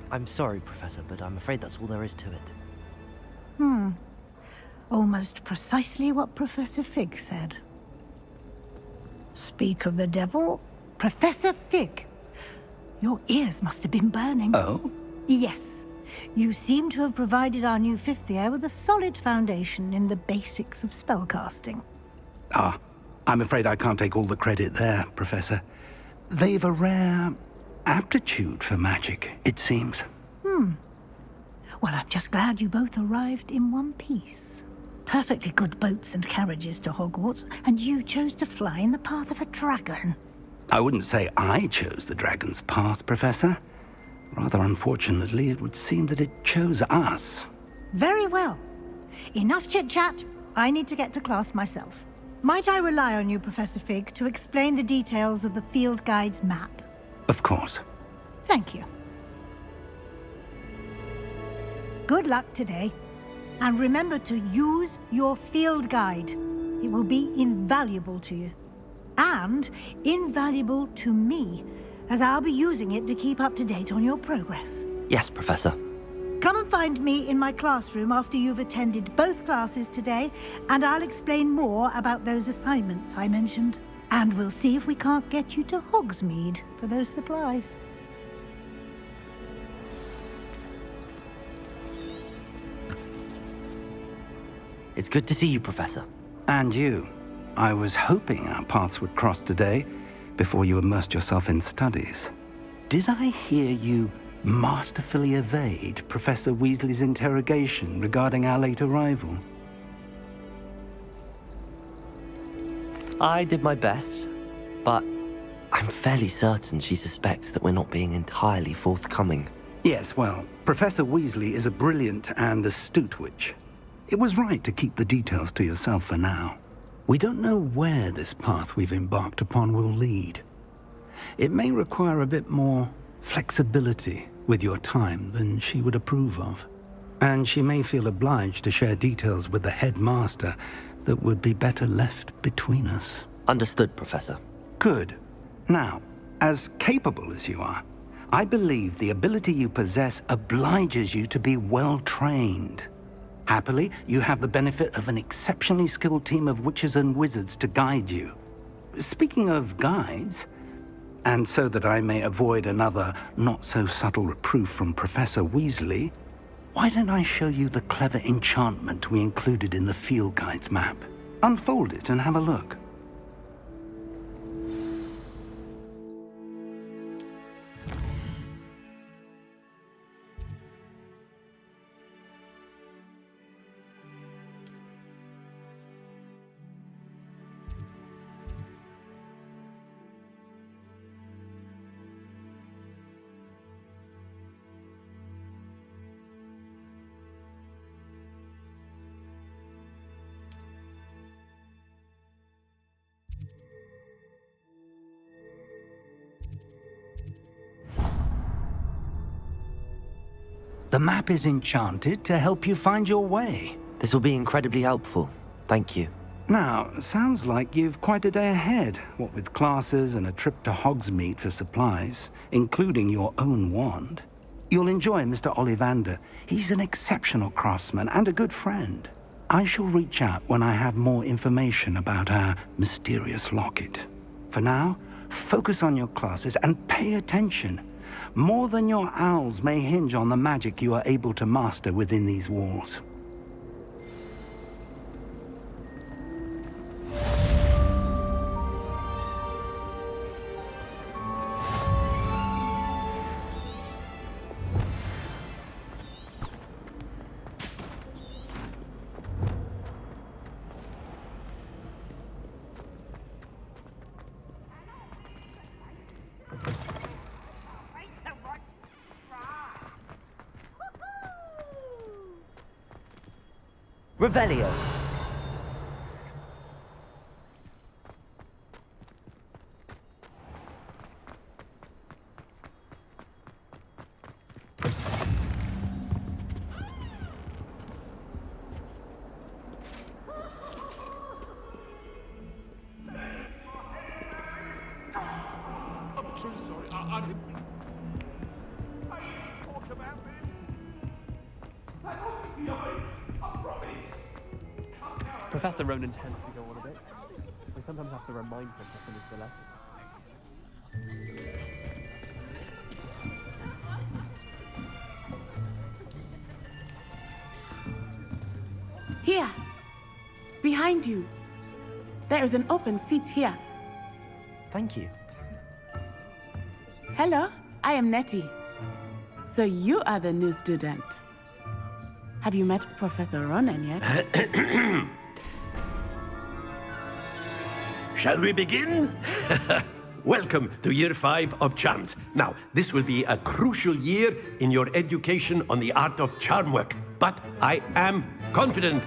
I'm sorry, Professor, but I'm afraid that's all there is to it. Almost precisely what Professor Fig said. Speak of the devil, Professor Fig. Your ears must have been burning. Oh? Yes. You seem to have provided our new fifth year with a solid foundation in the basics of spellcasting. Ah, I'm afraid I can't take all the credit there, Professor. They've a rare aptitude for magic, it seems. Well, I'm just glad you both arrived in one piece. Perfectly good boats and carriages to Hogwarts, and you chose to fly in the path of a dragon. I wouldn't say I chose the dragon's path, Professor. Rather unfortunately, it would seem that it chose us. Very well. Enough chit-chat. I need to get to class myself. Might I rely on you, Professor Fig, to explain the details of the field guide's map? Of course. Thank you. Good luck today. And remember to use your field guide. It will be invaluable to you. And invaluable to me, as I'll be using it to keep up to date on your progress. Yes, Professor. Come and find me in my classroom after you've attended both classes today, and I'll explain more about those assignments I mentioned. And we'll see if we can't get you to Hogsmeade for those supplies. It's good to see you, Professor. And you. I was hoping our paths would cross today, before you immersed yourself in studies. Did I hear you masterfully evade Professor Weasley's interrogation regarding our late arrival? I did my best, but I'm fairly certain she suspects that we're not being entirely forthcoming. Yes, well, Professor Weasley is a brilliant and astute witch. It was right to keep the details to yourself for now. We don't know where this path we've embarked upon will lead. It may require a bit more flexibility with your time than she would approve of. And she may feel obliged to share details with the headmaster that would be better left between us. Understood, Professor. Good. Now, as capable as you are, I believe the ability you possess obliges you to be well trained. Happily, you have the benefit of an exceptionally skilled team of witches and wizards to guide you. Speaking of guides, and so that I may avoid another not-so-subtle reproof from Professor Weasley, why don't I show you the clever enchantment we included in the field guide's map? Unfold it and have a look. The map is enchanted to help you find your way. This will be incredibly helpful. Thank you. Now, sounds like you've quite a day ahead, what with classes and a trip to Hogsmeade for supplies, including your own wand. You'll enjoy Mr. Ollivander. He's an exceptional craftsman and a good friend. I shall reach out when I have more information about our mysterious locket. For now, focus on your classes and pay attention. More than your owls may hinge on the magic you are able to master within these walls. Revelio. Professor Ronan tends to go on a bit. We sometimes have to remind him to finish the lesson. Here! Behind you! There is an open seat here. Thank you. Hello, I am Nettie. So you are the new student. Have you met Professor Ronan yet? Shall we begin? Welcome to Year 5 of Charms. Now, this will be a crucial year in your education on the art of charm work. But I am confident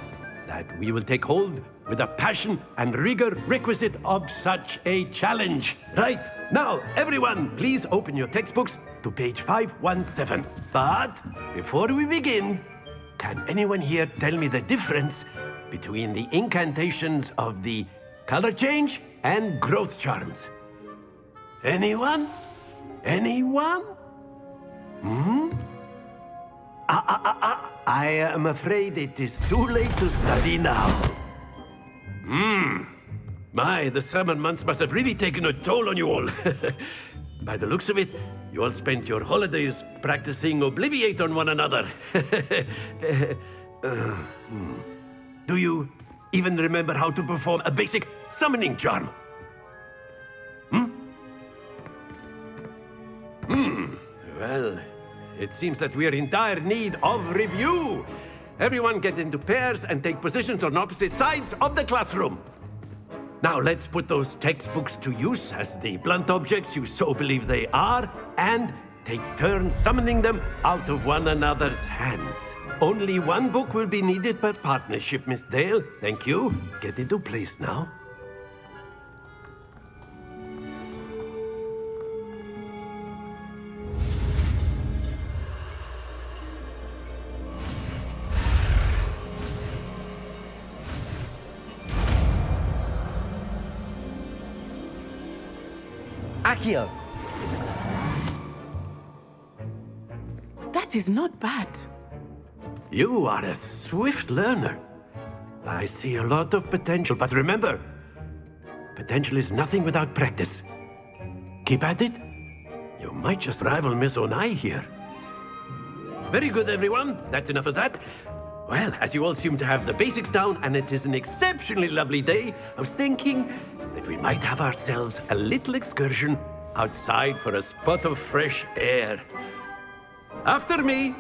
that we will take hold with the passion and rigor requisite of such a challenge. Right, now, everyone, please open your textbooks to page 517. But before we begin, can anyone here tell me the difference between the incantations of the color change and growth charms? Anyone? Anyone? I am afraid it is too late to study now. My, the summer months must have really taken a toll on you all. By the looks of it, you all spent your holidays practicing Obliviate on one another. Do you even remember how to perform a basic summoning charm? Well, it seems that we are in dire need of review. Everyone get into pairs and take positions on opposite sides of the classroom. Now let's put those textbooks to use as the blunt objects you so believe they are, and take turns summoning them out of one another's hands. Only one book will be needed per partnership, Miss Dale. Thank you. Get into place now. Akio! That is not bad. You are a swift learner. I see a lot of potential, but remember, potential is nothing without practice. Keep at it. You might just rival Miss Onai here. Very good, everyone. That's enough of that. Well, as you all seem to have the basics down, and it is an exceptionally lovely day, I was thinking that we might have ourselves a little excursion outside for a spot of fresh air. After me!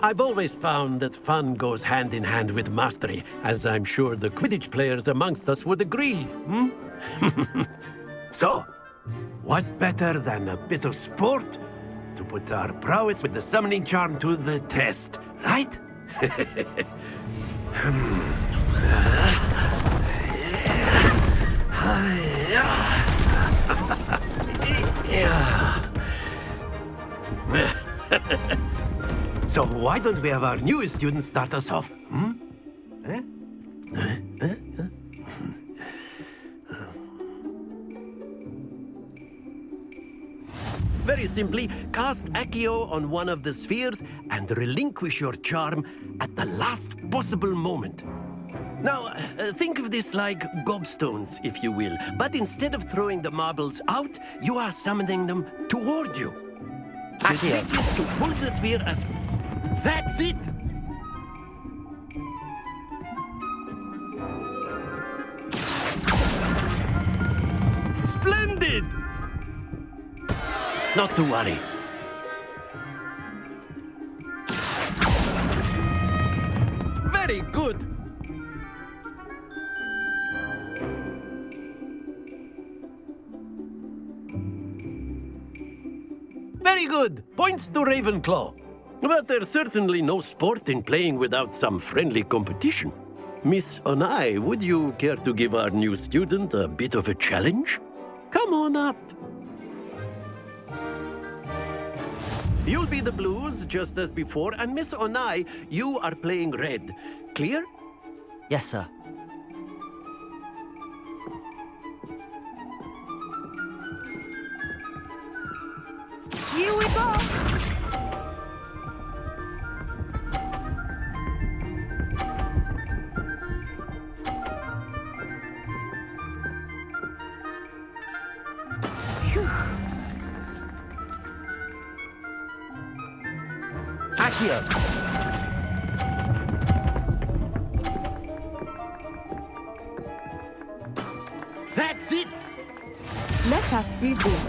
I've always found that fun goes hand in hand with mastery, as I'm sure the Quidditch players amongst us would agree, So, what better than a bit of sport to put our prowess with the summoning charm to the test, right? So why don't we have our newest student start us off? Very simply, cast Accio on one of the spheres and relinquish your charm at the last possible moment. Now, think of this like gobstones, if you will, but instead of throwing the marbles out, you are summoning them toward you. The trick is to pull the sphere as... That's it! Splendid! Not to worry. Very good! Very good! Points to Ravenclaw. But there's certainly no sport in playing without some friendly competition. Miss Onai, would you care to give our new student a bit of a challenge? Come on up. You'll be the blues, just as before, and Miss Onai, you are playing red. Clear? Yes, sir. Here we go! Akio! That's it! Let us see this.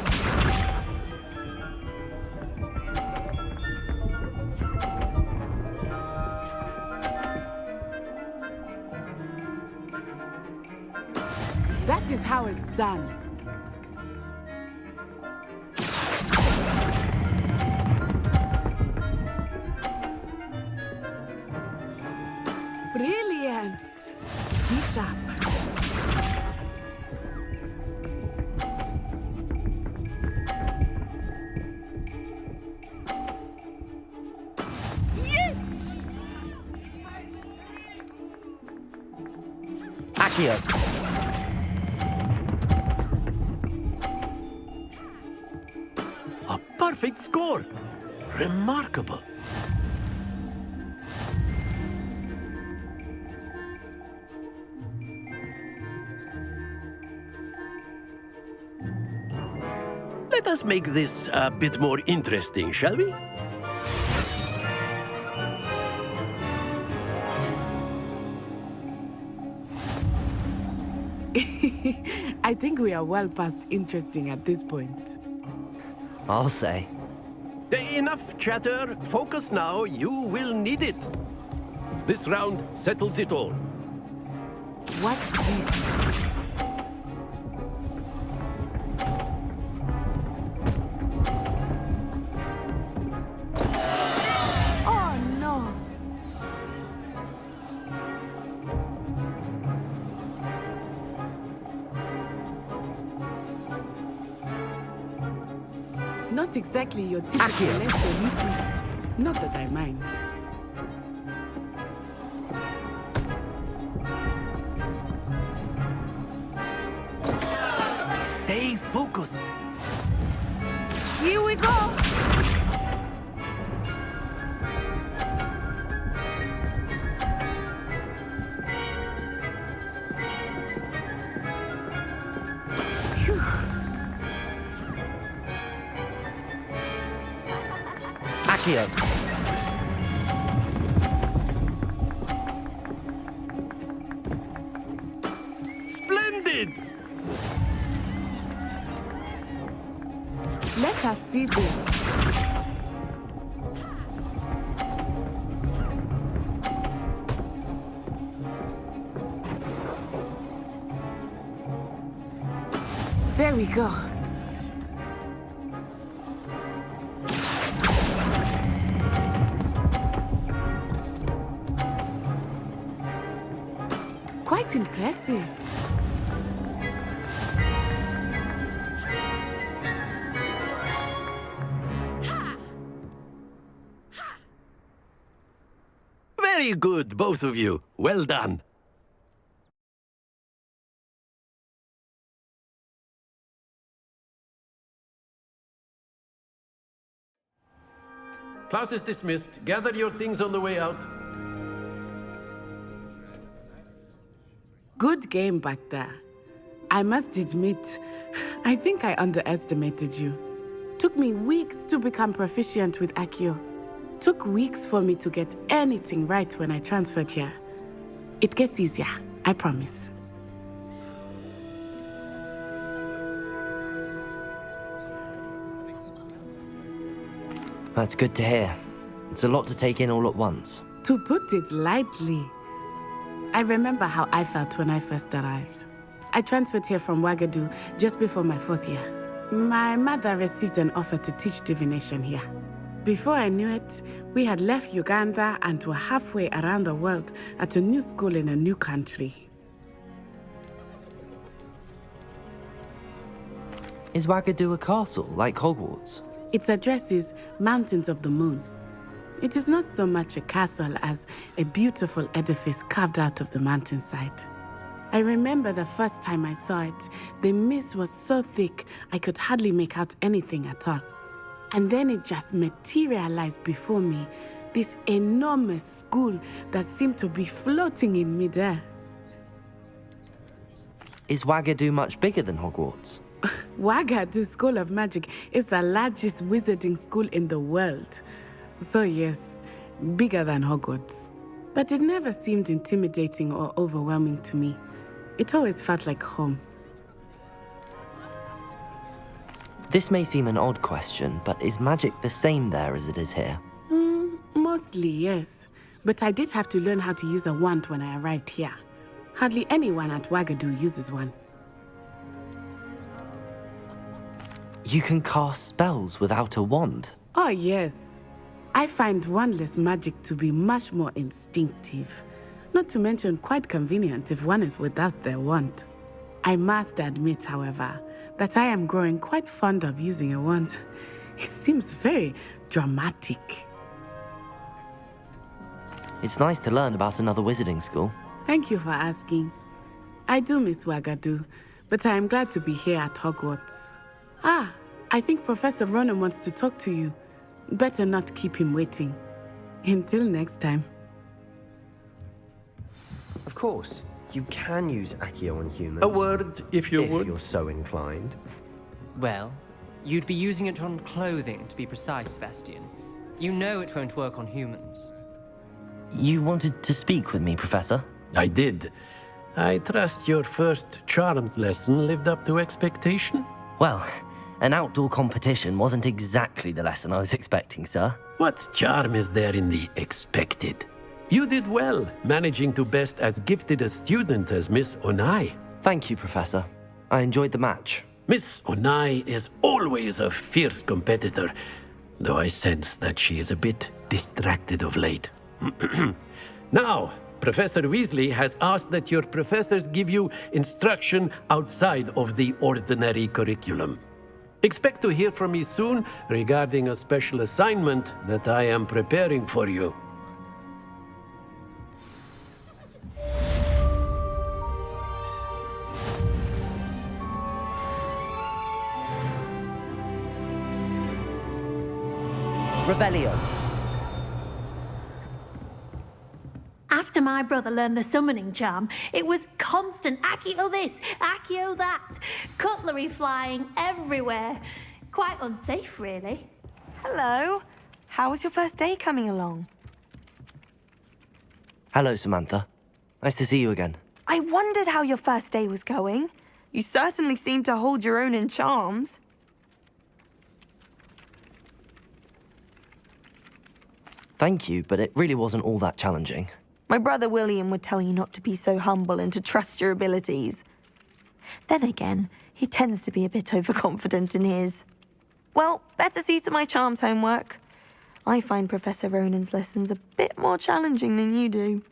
That is how it's done. Brilliant! Be sharp. Yes! Akio! A perfect score! Remarkable! Let us make this a bit more interesting, shall we? I think we are well past interesting at this point. I'll say. Enough chatter. Focus now. You will need it. This round settles it all. Watch this. Oh no! Not exactly your typical lesson, is it? Not that I mind. Stay focused. Here we go! Accio. Splendid! Let us see this. There we go. Quite impressive. Very good, both of you. Well done. Class is dismissed. Gather your things on the way out. Good game back there. I must admit, I think I underestimated you. Took me weeks to become proficient with Accio. Took weeks for me to get anything right when I transferred here. It gets easier, I promise. That's good to hear. It's a lot to take in all at once. To put it lightly, I remember how I felt when I first arrived. I transferred here from Ouagadougou just before my 4th year. My mother received an offer to teach divination here. Before I knew it, we had left Uganda and were halfway around the world at a new school in a new country. Is Ouagadougou a castle, like Hogwarts? Its address is Mountains of the Moon. It is not so much a castle as a beautiful edifice carved out of the mountainside. I remember the first time I saw it, the mist was so thick I could hardly make out anything at all. And then it just materialized before me, this enormous school that seemed to be floating in midair. Is Ouagadougou much bigger than Hogwarts? Ouagadougou School of Magic is the largest wizarding school in the world. So yes, bigger than Hogwarts. But it never seemed intimidating or overwhelming to me. It always felt like home. This may seem an odd question, but is magic the same there as it is here? Mostly, yes. But I did have to learn how to use a wand when I arrived here. Hardly anyone at Ouagadougou uses one. You can cast spells without a wand? Oh, yes. I find wandless magic to be much more instinctive. Not to mention quite convenient if one is without their wand. I must admit, however, that I am growing quite fond of using a wand. It seems very dramatic. It's nice to learn about another wizarding school. Thank you for asking. I do miss Ouagadougou, but I am glad to be here at Hogwarts. Ah, I think Professor Ronan wants to talk to you. Better not keep him waiting. Until next time. Of course, you can use Accio on humans. A word, if you would. If you're so inclined. Well, you'd be using it on clothing, to be precise, Bastian. You know it won't work on humans. You wanted to speak with me, Professor? I did. I trust your first charms lesson lived up to expectation? Well, an outdoor competition wasn't exactly the lesson I was expecting, sir. What charm is there in the expected? You did well, managing to best as gifted a student as Miss Onai. Thank you, Professor. I enjoyed the match. Miss Onai is always a fierce competitor, though I sense that she is a bit distracted of late. Now, Professor Weasley has asked that your professors give you instruction outside of the ordinary curriculum. Expect to hear from me soon regarding a special assignment that I am preparing for you. Revelio. After my brother learned the summoning charm, it was constant Accio this, Accio that, cutlery flying everywhere. Quite unsafe, really. Hello. How was your first day coming along? Hello, Samantha. Nice to see you again. I wondered how your first day was going. You certainly seem to hold your own in charms. Thank you, but it really wasn't all that challenging. My brother William would tell you not to be so humble and to trust your abilities. Then again, he tends to be a bit overconfident in his. Well, better see to my charms homework. I find Professor Ronan's lessons a bit more challenging than you do.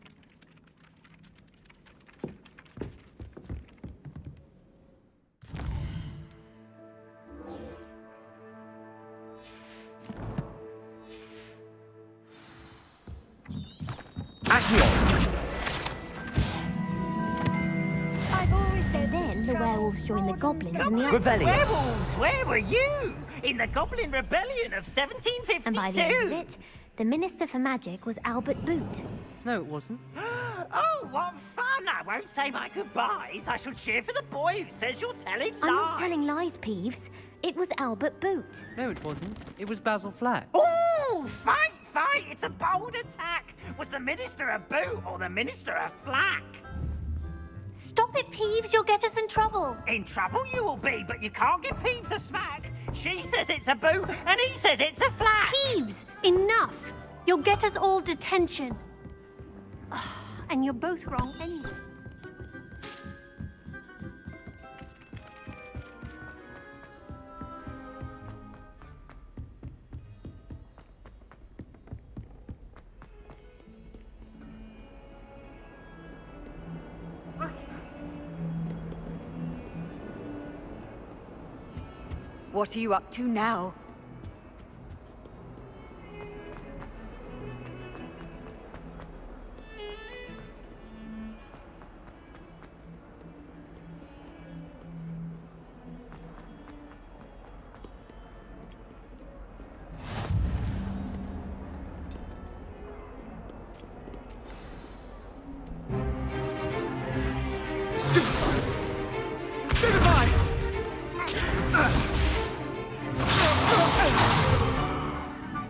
I've always said then the werewolves joined the goblins and the Revelio. Werewolves, where were you? In the Goblin Rebellion of 1752. And by the end of it, the Minister for Magic was Albert Boot. No, it wasn't. Oh, what fun! I won't say my goodbyes. I shall cheer for the boy who says you're telling lies. I'm not telling lies, Peeves. It was Albert Boot. No, it wasn't. It was Basil Flack. Oh, fight, fight! It's a bold attack. Was the Minister a boot or the Minister a flack? Stop it, Peeves. You'll get us in trouble. In trouble you will be, but you can't give Peeves a smack. She says it's a boot, and he says it's a flack. Peeves, enough. You'll get us all detention. And you're both wrong anyway. What are you up to now?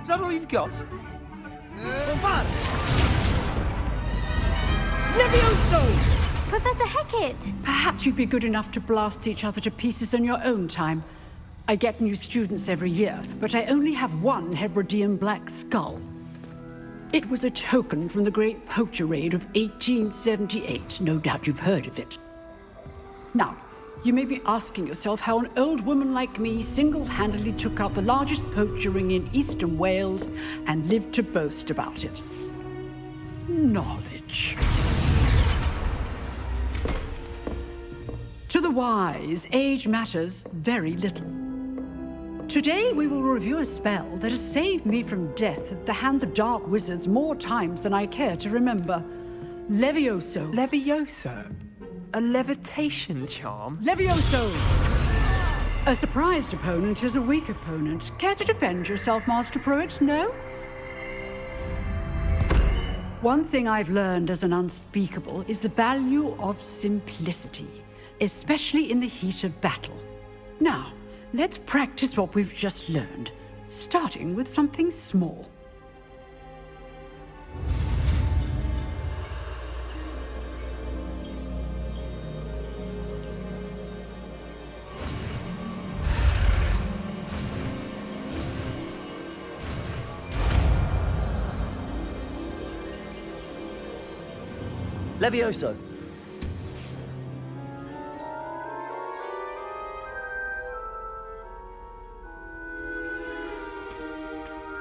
Is that all you've got? Levioso! Professor Hecat! Perhaps you'd be good enough to blast each other to pieces in your own time. I get new students every year, but I only have one Hebridean black skull. It was a token from the Great Poacher Raid of 1878. No doubt you've heard of it. Now, you may be asking yourself how an old woman like me single-handedly took out the largest poacher ring in eastern Wales and lived to boast about it. Knowledge. To the wise, age matters very little. Today we will review a spell that has saved me from death at the hands of dark wizards more times than I care to remember. Levioso. Levioso? A levitation charm? Levioso! A surprised opponent is a weak opponent. Care to defend yourself, Master Pruitt? No? One thing I've learned as an unspeakable is the value of simplicity, especially in the heat of battle. Now, let's practice what we've just learned, starting with something small. Levioso.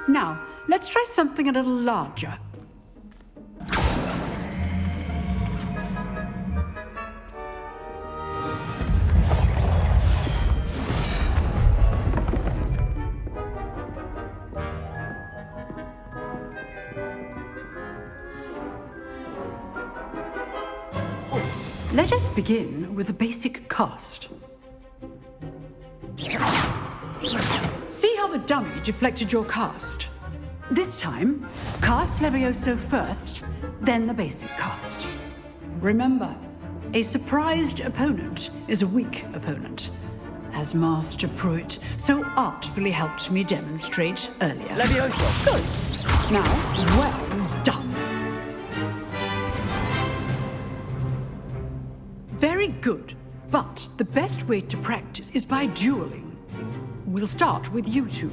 Now, let's try something a little larger. Let us begin with the basic cast. See how the dummy deflected your cast? This time, cast Levioso first, then the basic cast. Remember, a surprised opponent is a weak opponent, as Master Pruitt so artfully helped me demonstrate earlier. Levioso! Good. Now, well done. Very good, but the best way to practice is by dueling. We'll start with you two.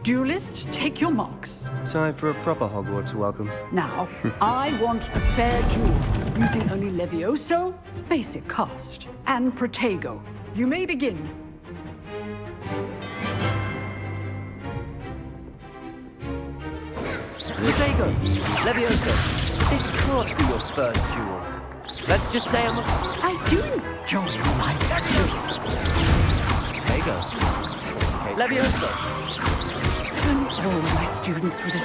Duelists, take your marks. Time for a proper Hogwarts welcome. Now, I want a fair duel, using only Levioso, basic cast, and Protego. You may begin. Protego, Levioso, this can't be your first duel. Let's just say I do enjoy my duels. Protego. Levioso. Turn all my students with a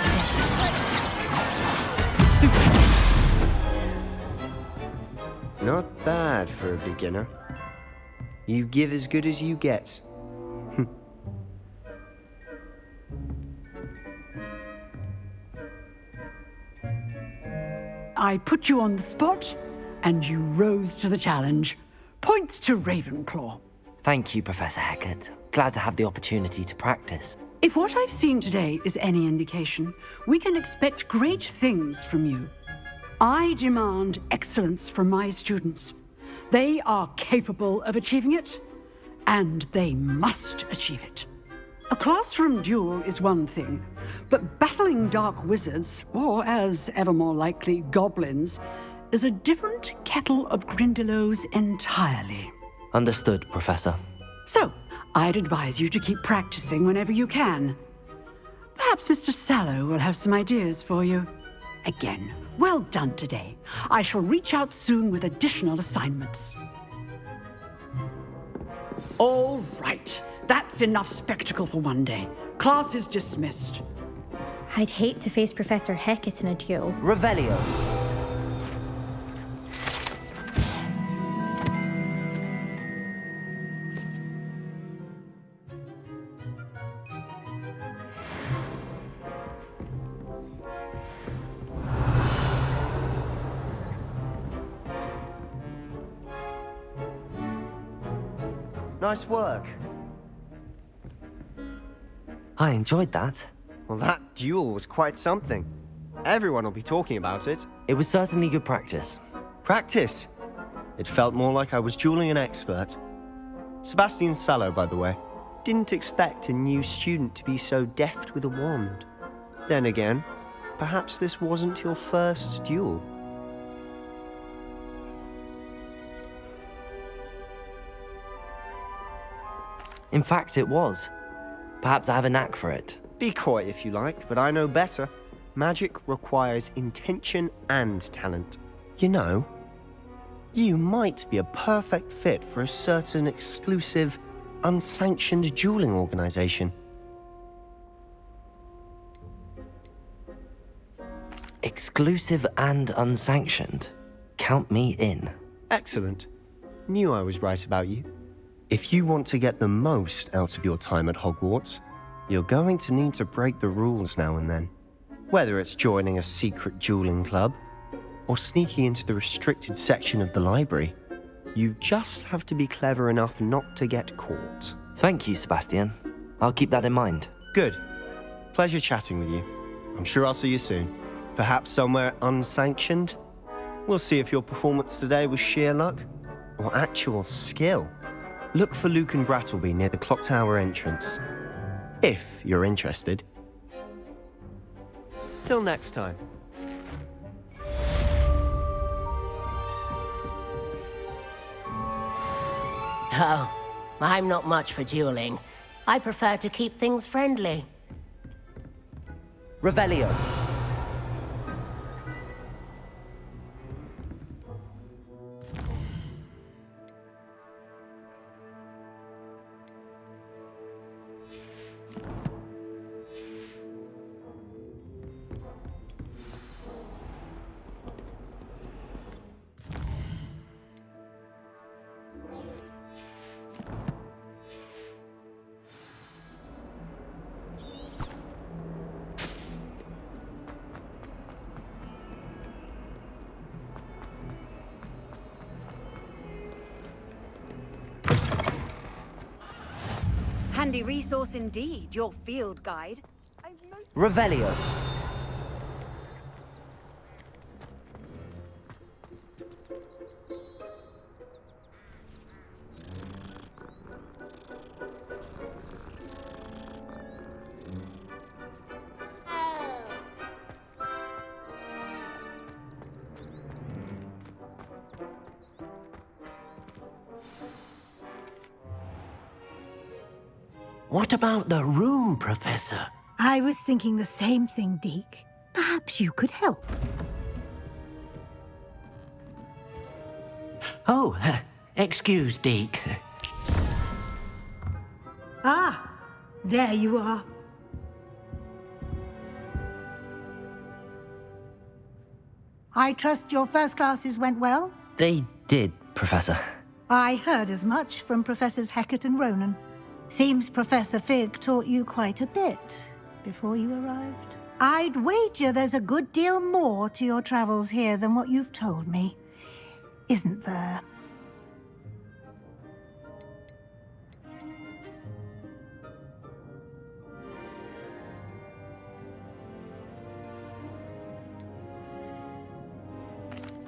Not bad for a beginner. You give as good as you get. I put you on the spot, and you rose to the challenge. Points to Ravenclaw. Thank you, Professor Hecat. Glad to have the opportunity to practice. If what I've seen today is any indication, we can expect great things from you. I demand excellence from my students. They are capable of achieving it, and they must achieve it. A classroom duel is one thing, but battling dark wizards, or as ever more likely, goblins, is a different kettle of Grindylows entirely. Understood, Professor. So, I'd advise you to keep practicing whenever you can. Perhaps Mr. Sallow will have some ideas for you. Again, well done today. I shall reach out soon with additional assignments. All right. That's enough spectacle for one day. Class is dismissed. I'd hate to face Professor Hecat in a duel. Revelio. Nice work. I enjoyed that. Well, that duel was quite something. Everyone will be talking about it. It was certainly good practice. Practice? It felt more like I was dueling an expert. Sebastian Sallow, by the way. Didn't expect a new student to be so deft with a wand. Then again, perhaps this wasn't your first duel. In fact, it was. Perhaps I have a knack for it. Be coy if you like, but I know better. Magic requires intention and talent. You know, you might be a perfect fit for a certain exclusive, unsanctioned dueling organization. Exclusive and unsanctioned. Count me in. Excellent. Knew I was right about you. If you want to get the most out of your time at Hogwarts, you're going to need to break the rules now and then. Whether it's joining a secret dueling club, or sneaking into the restricted section of the library, you just have to be clever enough not to get caught. Thank you, Sebastian. I'll keep that in mind. Good. Pleasure chatting with you. I'm sure I'll see you soon. Perhaps somewhere unsanctioned? We'll see if your performance today was sheer luck, or actual skill. Look for Luke and Brattleby near the clock tower entrance, if you're interested. Till next time. Oh, I'm not much for dueling. I prefer to keep things friendly. Revelio. Handy resource indeed, your field guide. Revelio. What about the room, Professor? I was thinking the same thing, Deke. Perhaps you could help. Oh, excuse, Deke. Ah, there you are. I trust your first classes went well? They did, Professor. I heard as much from Professors Hecat and Ronan. Seems Professor Fig taught you quite a bit before you arrived. I'd wager there's a good deal more to your travels here than what you've told me, isn't there?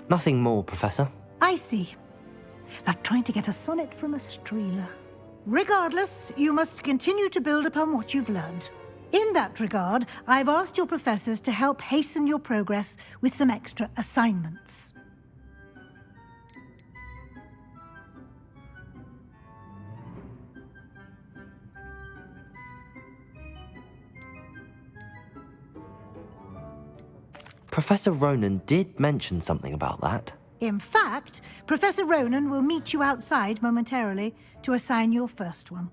Nothing more, Professor. I see. Like trying to get a sonnet from a streeler. Regardless, you must continue to build upon what you've learned. In that regard, I've asked your professors to help hasten your progress with some extra assignments. Professor Ronan did mention something about that. In fact, Professor Ronan will meet you outside momentarily to assign your first one.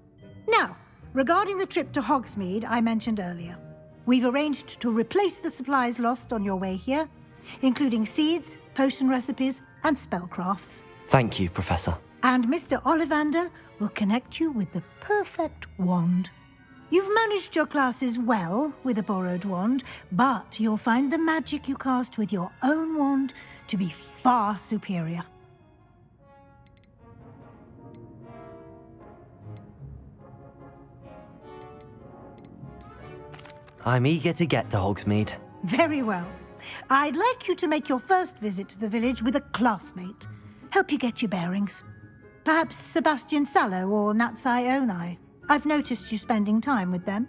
Now, regarding the trip to Hogsmeade I mentioned earlier, we've arranged to replace the supplies lost on your way here, including seeds, potion recipes, and spellcrafts. Thank you, Professor. And Mr. Ollivander will connect you with the perfect wand. You've managed your classes well with a borrowed wand, but you'll find the magic you cast with your own wand to be far superior. I'm eager to get to Hogsmeade. Very well. I'd like you to make your first visit to the village with a classmate. Help you get your bearings. Perhaps Sebastian Sallow or Natsai Onai. I've noticed you spending time with them.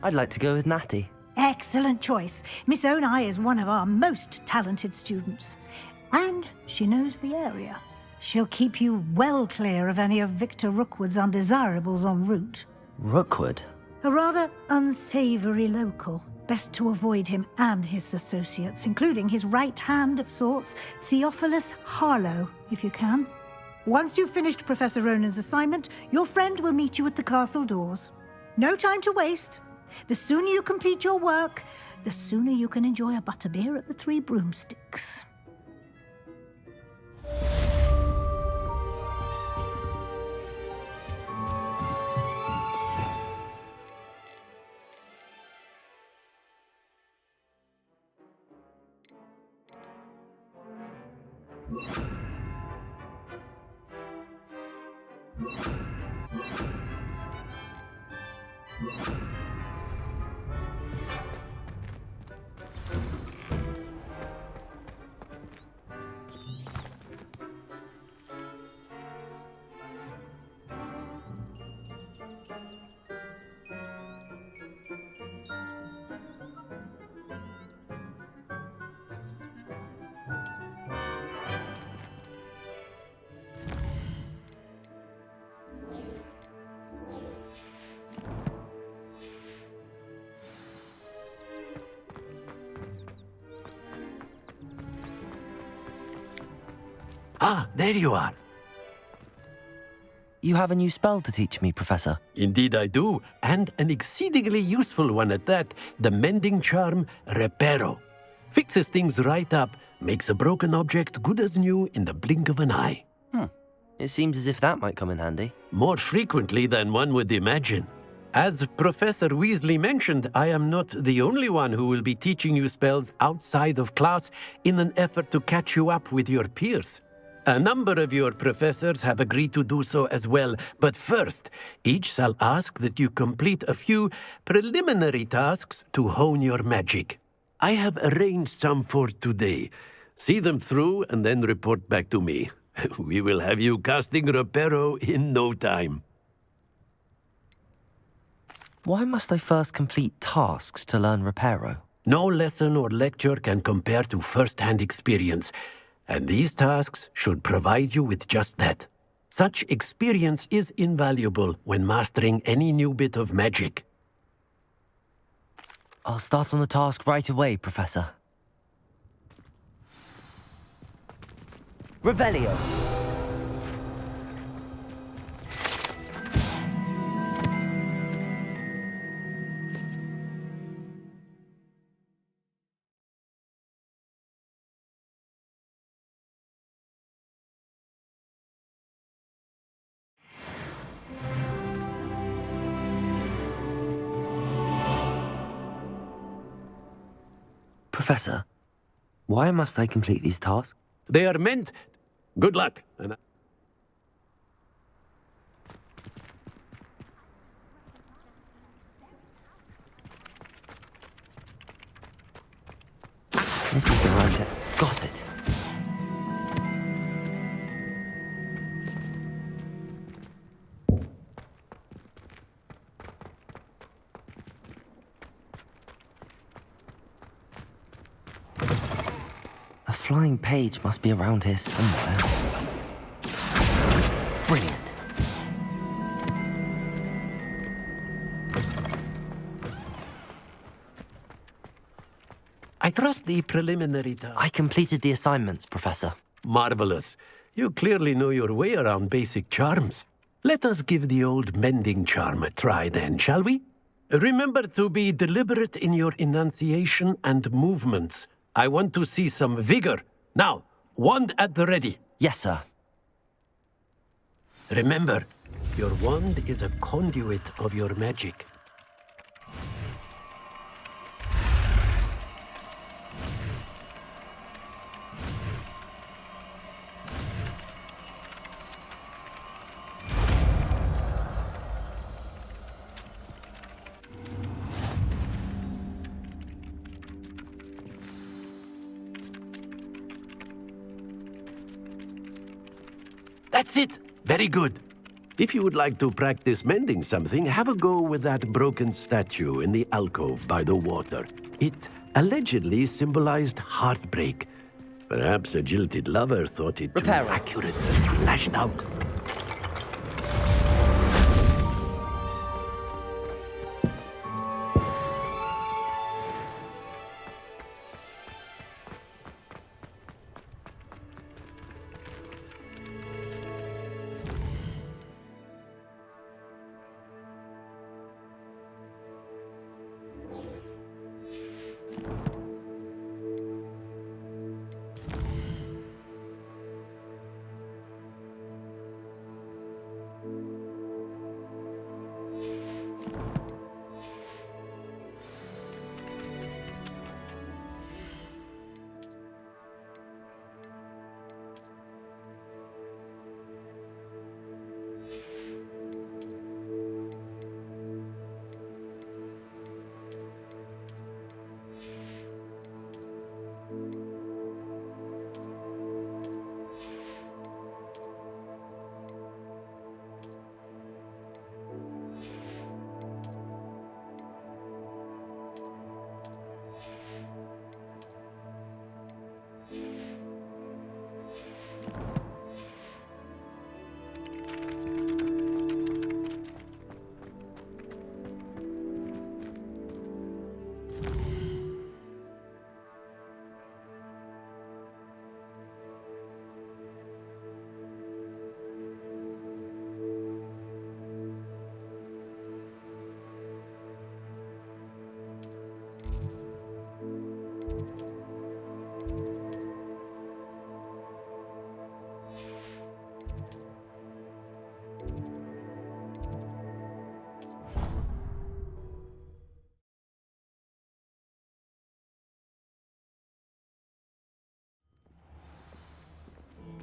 I'd like to go with Natty. Excellent choice. Miss Onai is one of our most talented students. And she knows the area. She'll keep you well clear of any of Victor Rookwood's undesirables en route. Rookwood? A rather unsavory local. Best to avoid him and his associates, including his right hand of sorts, Theophilus Harlow, if you can. Once you've finished Professor Ronan's assignment, your friend will meet you at the castle doors. No time to waste. The sooner you complete your work, the sooner you can enjoy a butterbeer at the Three Broomsticks. Ah, there you are. You have a new spell to teach me, Professor. Indeed I do, and an exceedingly useful one at that, the mending charm Reparo. Fixes things right up, makes a broken object good as new in the blink of an eye. It seems as if that might come in handy. More frequently than one would imagine. As Professor Weasley mentioned, I am not the only one who will be teaching you spells outside of class in an effort to catch you up with your peers. A number of your professors have agreed to do so as well, but first, each shall ask that you complete a few preliminary tasks to hone your magic. I have arranged some for today. See them through and then report back to me. We will have you casting Reparo in no time. Why must I first complete tasks to learn Reparo? No lesson or lecture can compare to first-hand experience, and these tasks should provide you with just that. Such experience is invaluable when mastering any new bit of magic. I'll start on the task right away, Professor. Revelio. Professor, why must I complete these tasks? They are meant... Good luck. This is the right... Got it. A flying page must be around here somewhere. Brilliant. I trust the preliminary task. I completed the assignments, Professor. Marvelous. You clearly know your way around basic charms. Let us give the old mending charm a try then, shall we? Remember to be deliberate in your enunciation and movements. I want to see some vigor. Now, wand at the ready. Yes, sir. Remember, your wand is a conduit of your magic. That's it! Very good. If you would like to practice mending something, have a go with that broken statue in the alcove by the water. It allegedly symbolized heartbreak. Perhaps a jilted lover thought it too accurate and lashed out.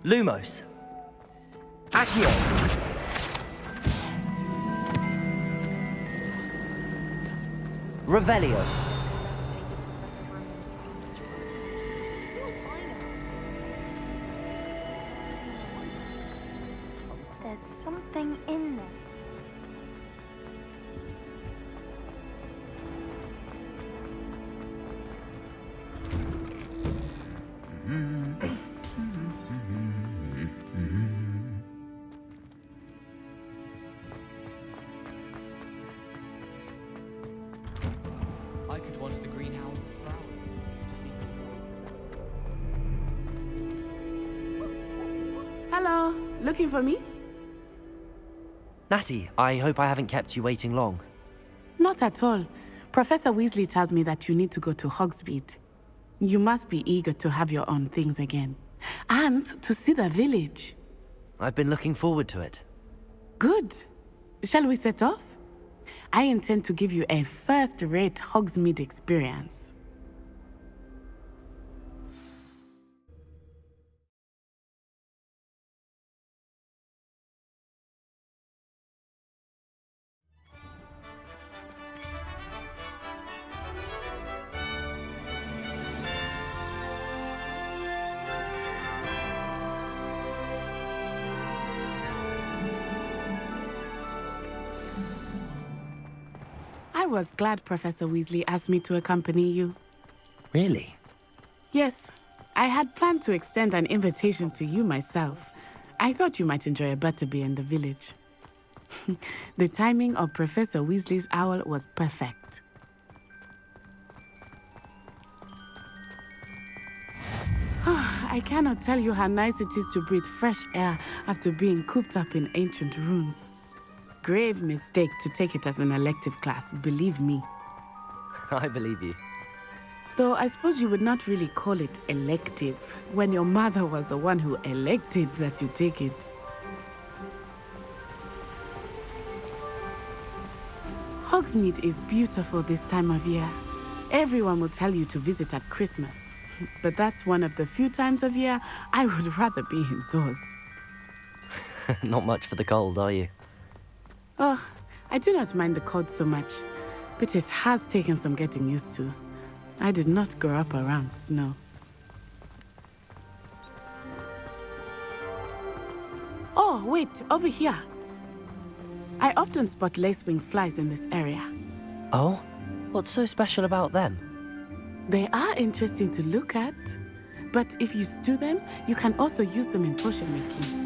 Lumos. Accio. Revelio. There's something in there. I could water the greenhouse's flowers. Hello, looking for me? Natty, I hope I haven't kept you waiting long. Not at all. Professor Weasley tells me that you need to go to Hogsmeade. You must be eager to have your own things again. And to see the village. I've been looking forward to it. Good. Shall we set off? I intend to give you a first-rate Hogsmeade experience. I was glad Professor Weasley asked me to accompany you. Really? Yes, I had planned to extend an invitation to you myself. I thought you might enjoy a butterbeer in the village. The timing of Professor Weasley's owl was perfect. I cannot tell you how nice it is to breathe fresh air after being cooped up in ancient rooms. Grave mistake to take it as an elective class, believe me. I believe you. Though I suppose you would not really call it elective when your mother was the one who elected that you take it. Hogsmeade is beautiful this time of year. Everyone will tell you to visit at Christmas. But that's one of the few times of year I would rather be indoors. Not much for the cold, are you? Oh, I do not mind the cold so much, but it has taken some getting used to. I did not grow up around snow. Oh, wait, over here. I often spot lacewing flies in this area. Oh? What's so special about them? They are interesting to look at, but if you stew them, you can also use them in potion making.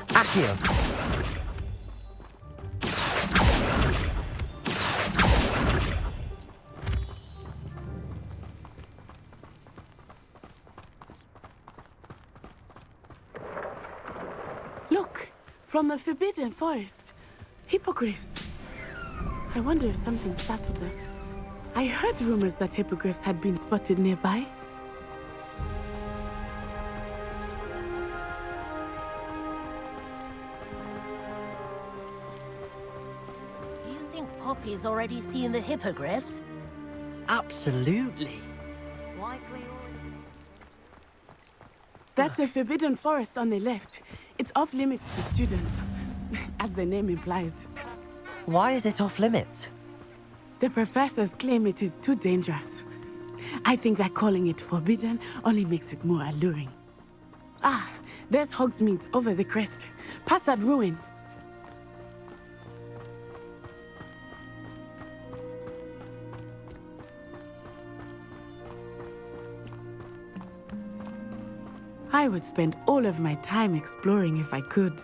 Accio. Look, from the Forbidden Forest. Hippogriffs. I wonder if something startled them. I heard rumors that hippogriffs had been spotted nearby. Do you think Poppy's already seen the hippogriffs? Absolutely. That's the Forbidden Forest on the left. It's off limits to students, as the name implies. Why is it off limits? The professors claim it is too dangerous. I think that calling it forbidden only makes it more alluring. Ah, there's Hogsmeade over the crest. Past that ruin. I would spend all of my time exploring if I could.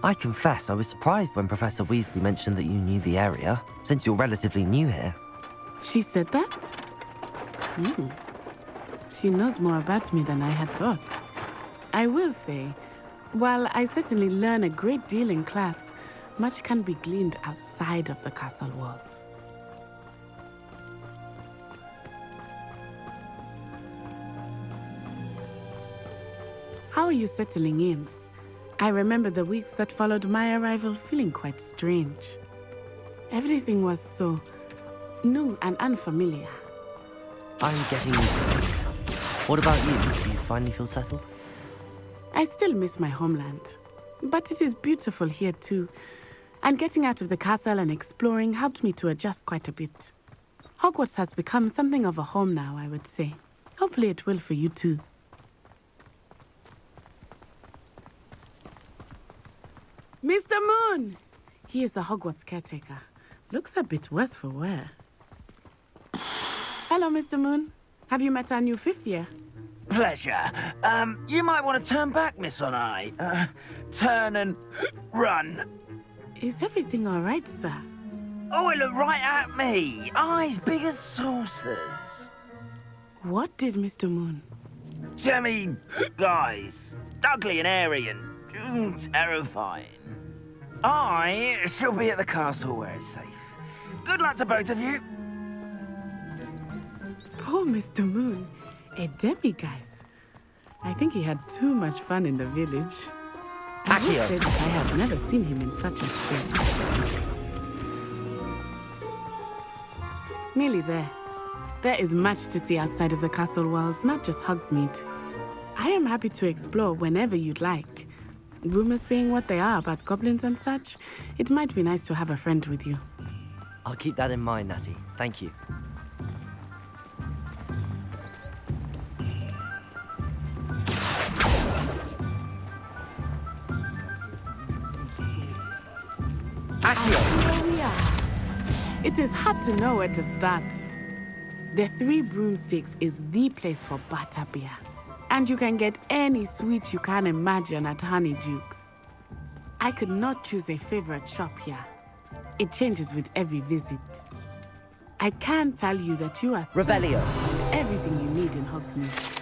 I confess I was surprised when Professor Weasley mentioned that you knew the area, since you're relatively new here. She said that? She knows more about me than I had thought. I will say, while I certainly learn a great deal in class, much can be gleaned outside of the castle walls. How are you settling in? I remember the weeks that followed my arrival feeling quite strange. Everything was so new and unfamiliar. I'm getting used to things. What about you? Do you finally feel settled? I still miss my homeland, but it is beautiful here too. And getting out of the castle and exploring helped me to adjust quite a bit. Hogwarts has become something of a home now, I would say. Hopefully it will for you too. Mr. Moon! He is the Hogwarts caretaker. Looks a bit worse for wear. Hello, Mr. Moon. Have you met our new 5th year? Pleasure. You might want to turn back, Miss Onai. Turn and run. Is everything all right, sir? Oh, it looked right at me. Eyes big as saucers. What did Mr. Moon? Jemmy guys. Ugly and airy and terrifying. I shall be at the castle where it's safe. Good luck to both of you. Poor Mr. Moon. A demiguise. I think he had too much fun in the village. Accio. I have never seen him in such a state. Nearly there. There is much to see outside of the castle walls, not just Hogsmeade. I am happy to explore whenever you'd like. Rumors being what they are about goblins and such, it might be nice to have a friend with you. I'll keep that in mind, Natty. Thank you. Here we are. It is hard to know where to start. The Three Broomsticks is the place for butterbeer. And you can get any sweet you can imagine at Honeydukes. I could not choose a favorite shop here. It changes with every visit. I can tell you that you are Revelio. Everything you need in Hogsmeade.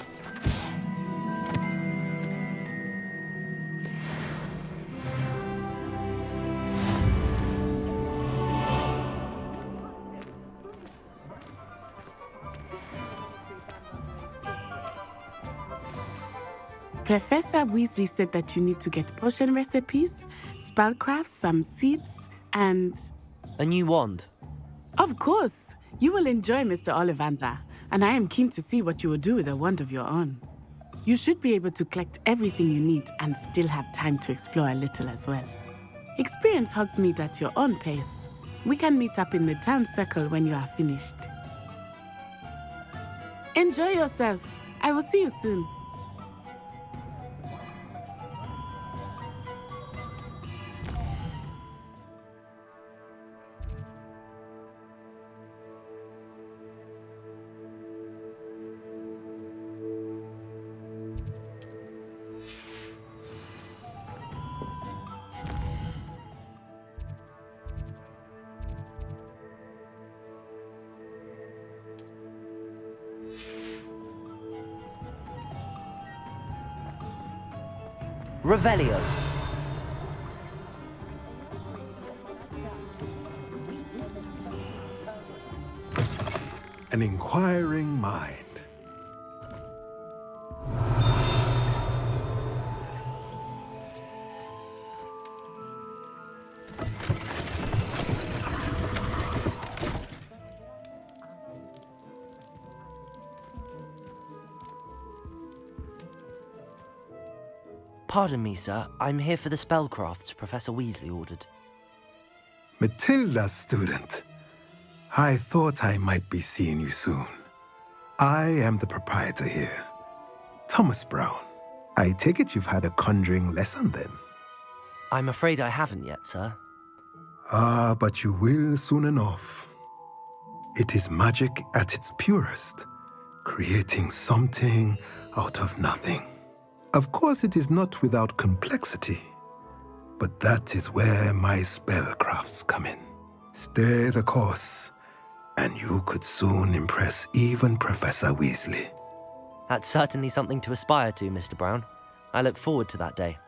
Professor Weasley said that you need to get potion recipes, spellcrafts, some seeds, and... A new wand? Of course! You will enjoy Mr. Ollivander, and I am keen to see what you will do with a wand of your own. You should be able to collect everything you need and still have time to explore a little as well. Experience Hogsmeade at your own pace. We can meet up in the town circle when you are finished. Enjoy yourself. I will see you soon. Revelio. An inquiring mind. Pardon me, sir. I'm here for the spellcrafts Professor Weasley ordered. Matilda's student. I thought I might be seeing you soon. I am the proprietor here, Thomas Brown. I take it you've had a conjuring lesson then? I'm afraid I haven't yet, sir. Ah, but you will soon enough. It is magic at its purest, creating something out of nothing. Of course, it is not without complexity, but that is where my spellcrafts come in. Stay the course, and you could soon impress even Professor Weasley. That's certainly something to aspire to, Mr. Brown. I look forward to that day.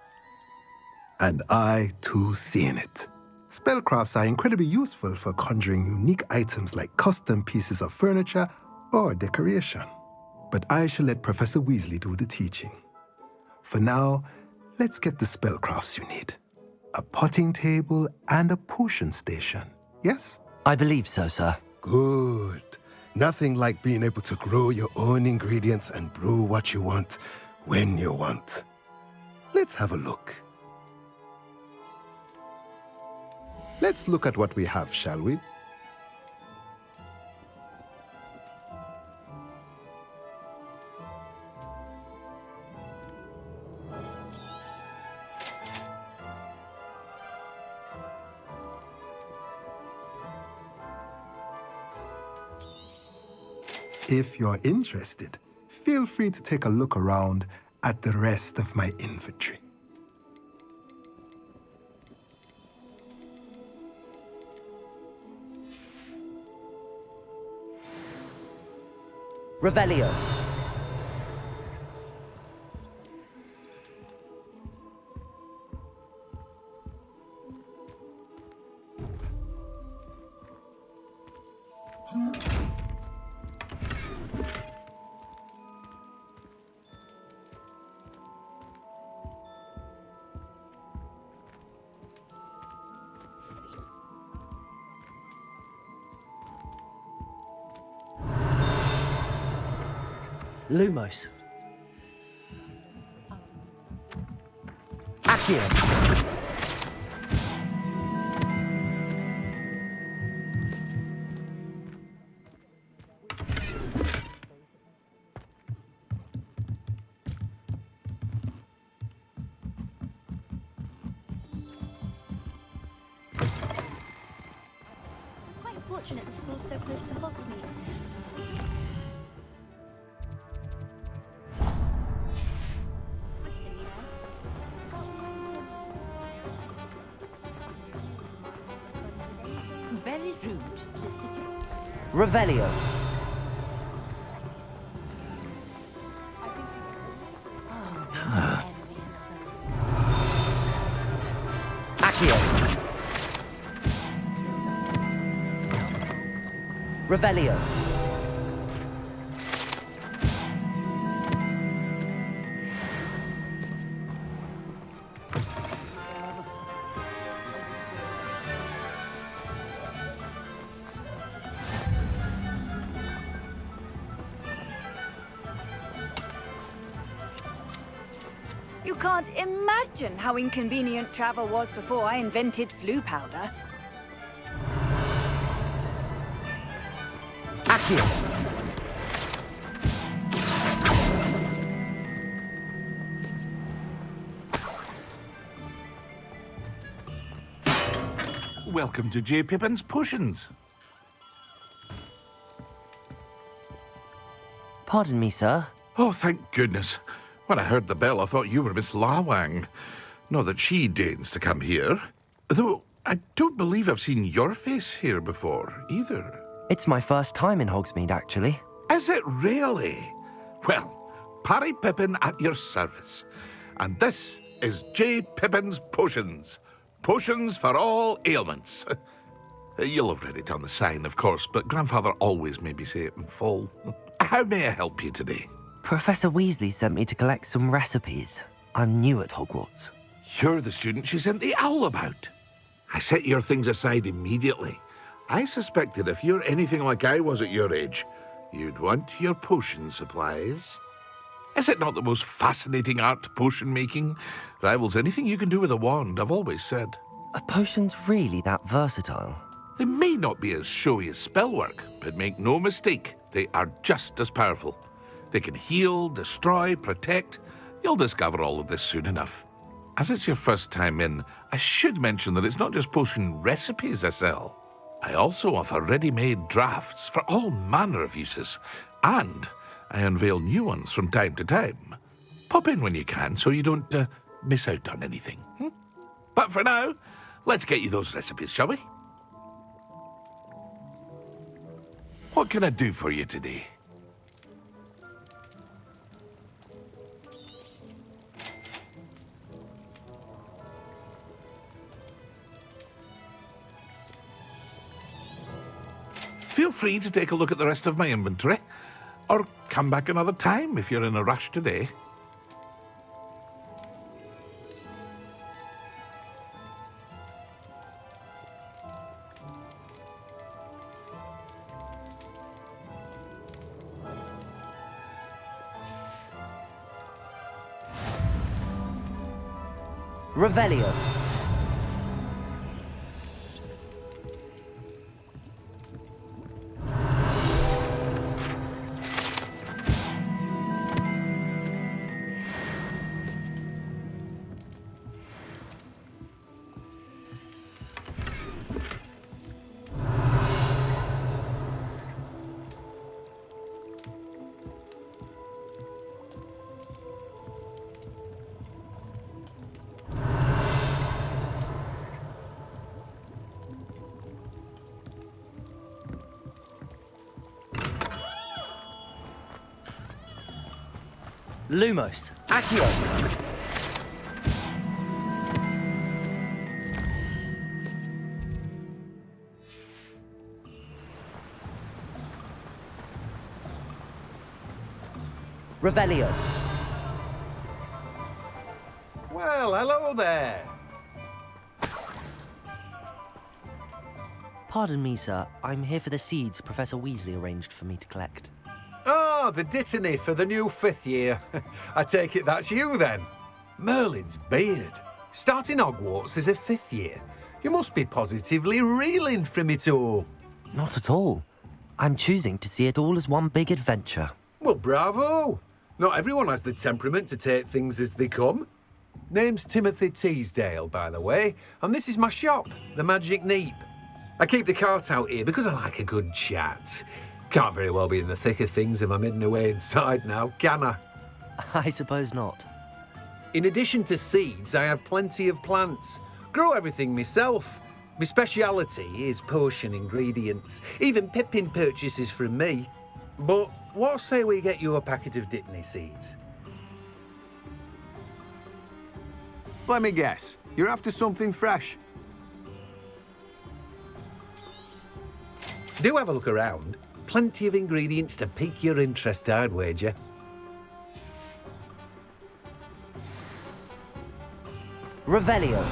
And I, too, seeing it. Spellcrafts are incredibly useful for conjuring unique items like custom pieces of furniture or decoration. But I shall let Professor Weasley do the teaching. For now, let's get the spellcrafts you need. A potting table and a potion station, yes? I believe so, sir. Good. Nothing like being able to grow your own ingredients and brew what you want when you want. Let's have a look. Let's look at what we have, shall we? If you're interested, feel free to take a look around at the rest of my inventory. Revelio. Lumos. Accio. Quite fortunate the school's so close to Hogsmeade. Very rude. Revelio. Accio. Revelio. You can't imagine how inconvenient travel was before I invented flu powder. Accio. Welcome to J. Pippin's Potions. Pardon me, sir. Oh, thank goodness. When I heard the bell, I thought you were Miss Lawang. Not that she deigns to come here. Though I don't believe I've seen your face here before, either. It's my first time in Hogsmeade, actually. Is it really? Well, Parry Pippin at your service. And this is J. Pippin's Potions. Potions for all ailments. You'll have read it on the sign, of course, but Grandfather always made me say it in full. How may I help you today? Professor Weasley sent me to collect some recipes. I'm new at Hogwarts. You're the student she sent the owl about. I set your things aside immediately. I suspected if you're anything like I was at your age, you'd want your potion supplies. Is it not the most fascinating art, potion making? Rivals anything you can do with a wand, I've always said. Are potions really that versatile? They may not be as showy as spellwork, but make no mistake, they are just as powerful. They can heal, destroy, protect. You'll discover all of this soon enough. As it's your first time in, I should mention that it's not just potion recipes I sell. I also offer ready-made drafts for all manner of uses, and I unveil new ones from time to time. Pop in when you can so you don't miss out on anything. But for now, let's get you those recipes, shall we? What can I do for you today? Feel free to take a look at the rest of my inventory, or come back another time if you're in a rush today. Revelio. Lumos. Accio. Revelio. Well, hello there. Pardon me, sir. I'm here for the seeds Professor Weasley arranged for me to collect. Oh, the dittany for the new 5th year. I take it that's you, then. Merlin's beard. Starting Hogwarts as a 5th year. You must be positively reeling from it all. Not at all. I'm choosing to see it all as one big adventure. Well, bravo. Not everyone has the temperament to take things as they come. Name's Timothy Teasdale, by the way, and this is my shop, the Magic Neep. I keep the cart out here because I like a good chat. Can't very well be in the thick of things if I'm hidden away inside now, can I? I suppose not. In addition to seeds, I have plenty of plants. Grow everything myself. My speciality is potion ingredients. Even Pippin purchases from me. But what say we get you a packet of Dittany seeds? Let me guess. You're after something fresh. Do have a look around. Plenty of ingredients to pique your interest, I'd wager. Revelio.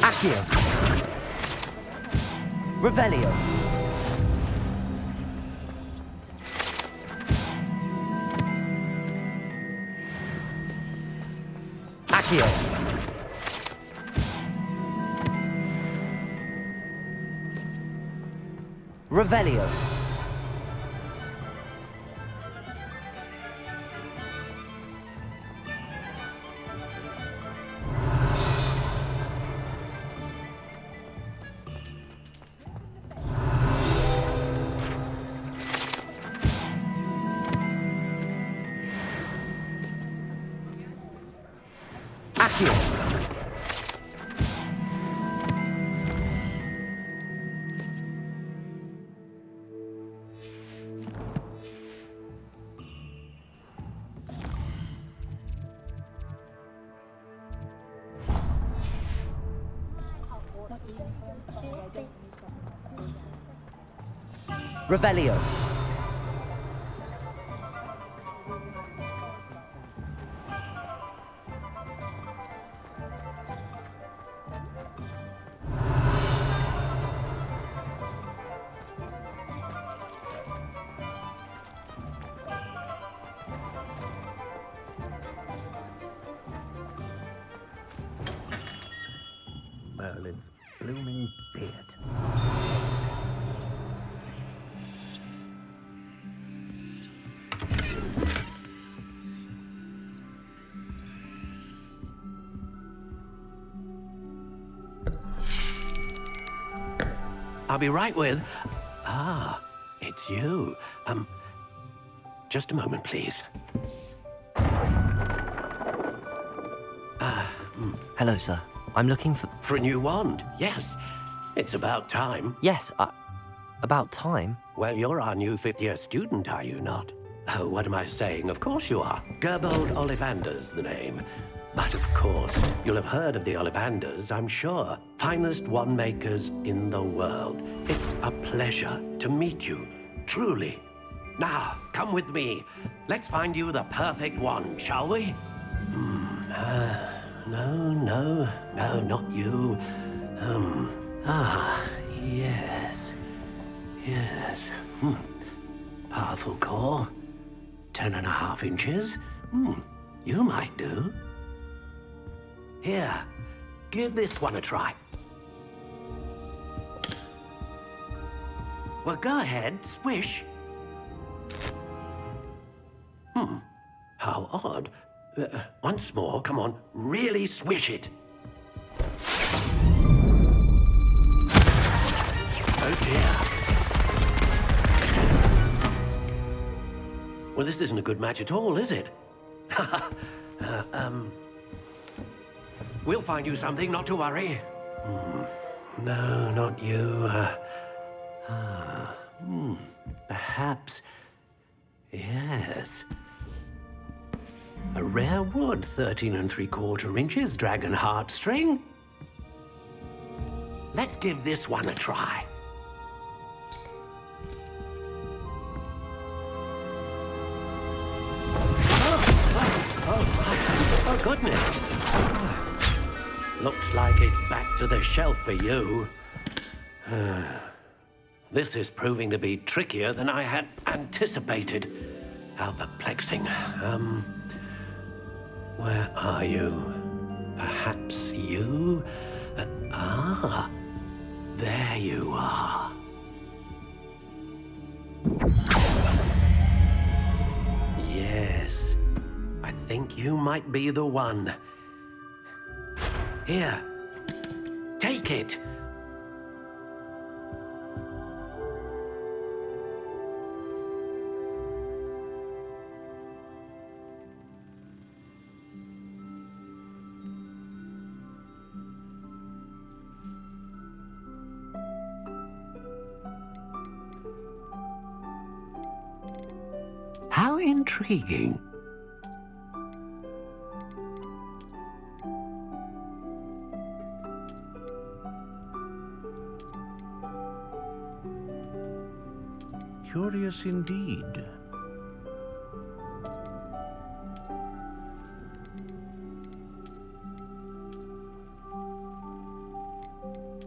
Accio. Revelio. Accio. Revelio. Revelio. Merlin's blooming beard. I'll be right with... Ah, it's you. Just a moment, please. Hello, sir. I'm looking for... For a new wand, yes. It's about time. Yes, about time? Well, you're our new 5th-year student, are you not? Oh, what am I saying? Of course you are. Gerbold Ollivander's the name. But of course, you'll have heard of the Ollivanders, I'm sure. Finest wand makers in the world. It's a pleasure to meet you, truly. Now, come with me. Let's find you the perfect wand, shall we? No, not you. Yes. Powerful core. 10.5 inches. You might do. Here, give this one a try. Well, go ahead, swish. How odd. Once more, come on, really swish it. Oh dear. Well, this isn't a good match at all, is it? We'll find you something, not to worry. No, not you. Perhaps. Yes. A rare wood, 13 3/4 inches, dragon heartstring. Let's give this one a try. Oh, goodness. Looks like it's back to the shelf for you. This is proving to be trickier than I had anticipated. How perplexing. Where are you? Perhaps you? There you are. Yes, I think you might be the one. Here, take it. How intriguing. Curious indeed.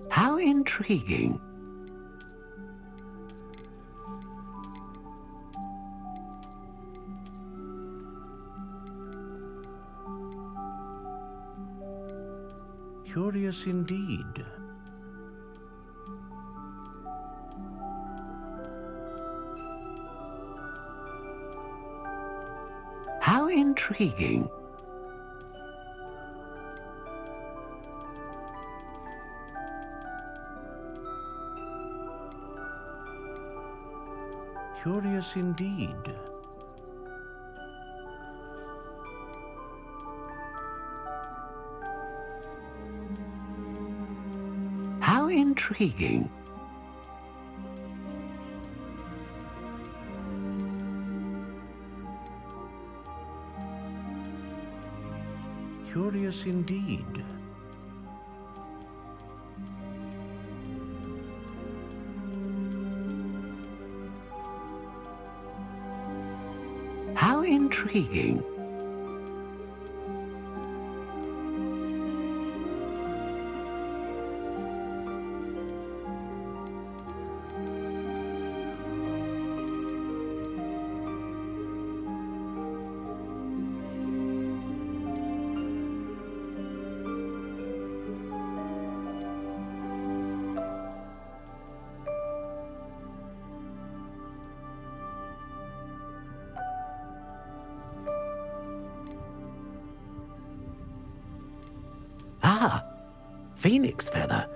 How intriguing. Curious indeed. How intriguing. Curious indeed. How intriguing. Curious indeed. How intriguing. Phoenix feather,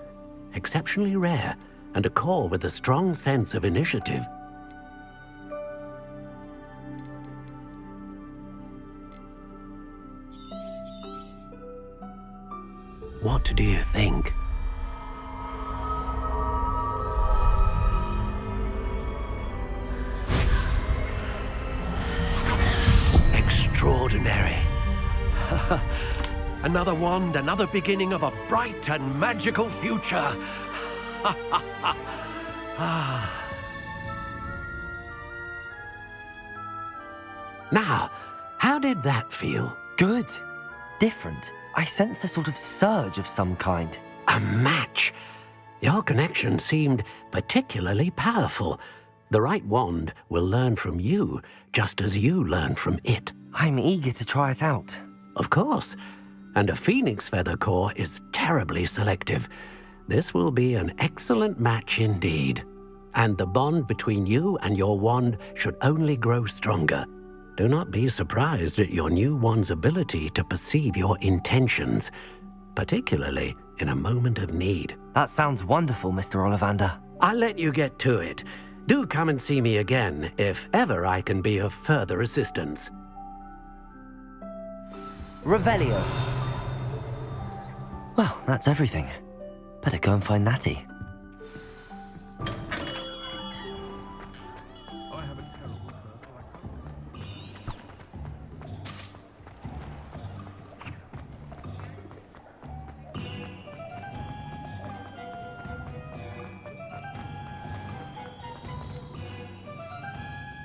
exceptionally rare, and a core with a strong sense of initiative. What do you think? Another wand, another beginning of a bright and magical future. Now, how did that feel? Good. Different. I sensed a sort of surge of some kind. A match. Your connection seemed particularly powerful. The right wand will learn from you, just as you learn from it. I'm eager to try it out. Of course. And a phoenix feather core is terribly selective. This will be an excellent match indeed. And the bond between you and your wand should only grow stronger. Do not be surprised at your new wand's ability to perceive your intentions, particularly in a moment of need. That sounds wonderful, Mr. Ollivander. I'll let you get to it. Do come and see me again if ever I can be of further assistance. Revelio. Well, that's everything. Better go and find Natty.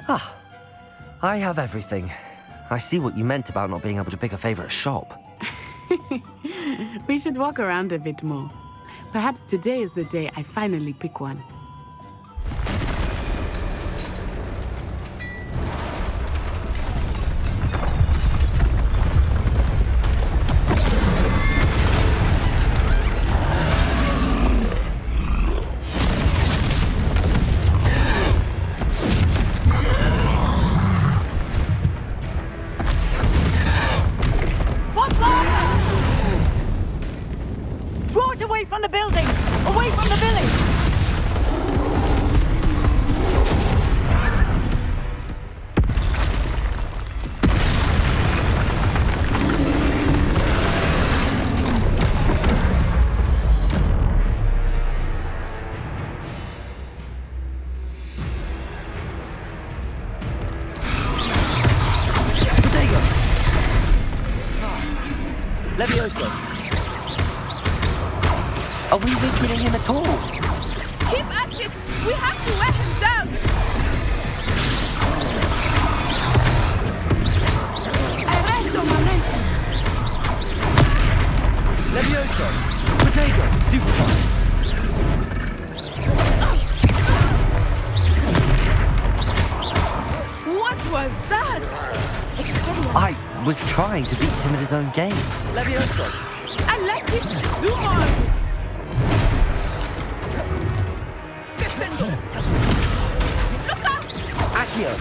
Ah, I have everything. I see what you meant about not being able to pick a favorite shop. We should walk around a bit more. Perhaps today is the day I finally pick one. Are we weakening him at all? Keep at it! We have to wear him down! Arresto momentum! Levioso! Potato! Stupefy! What was that? I was trying to beat him at his own game. Levioso! I like it! Do more of it! Look out! Accio!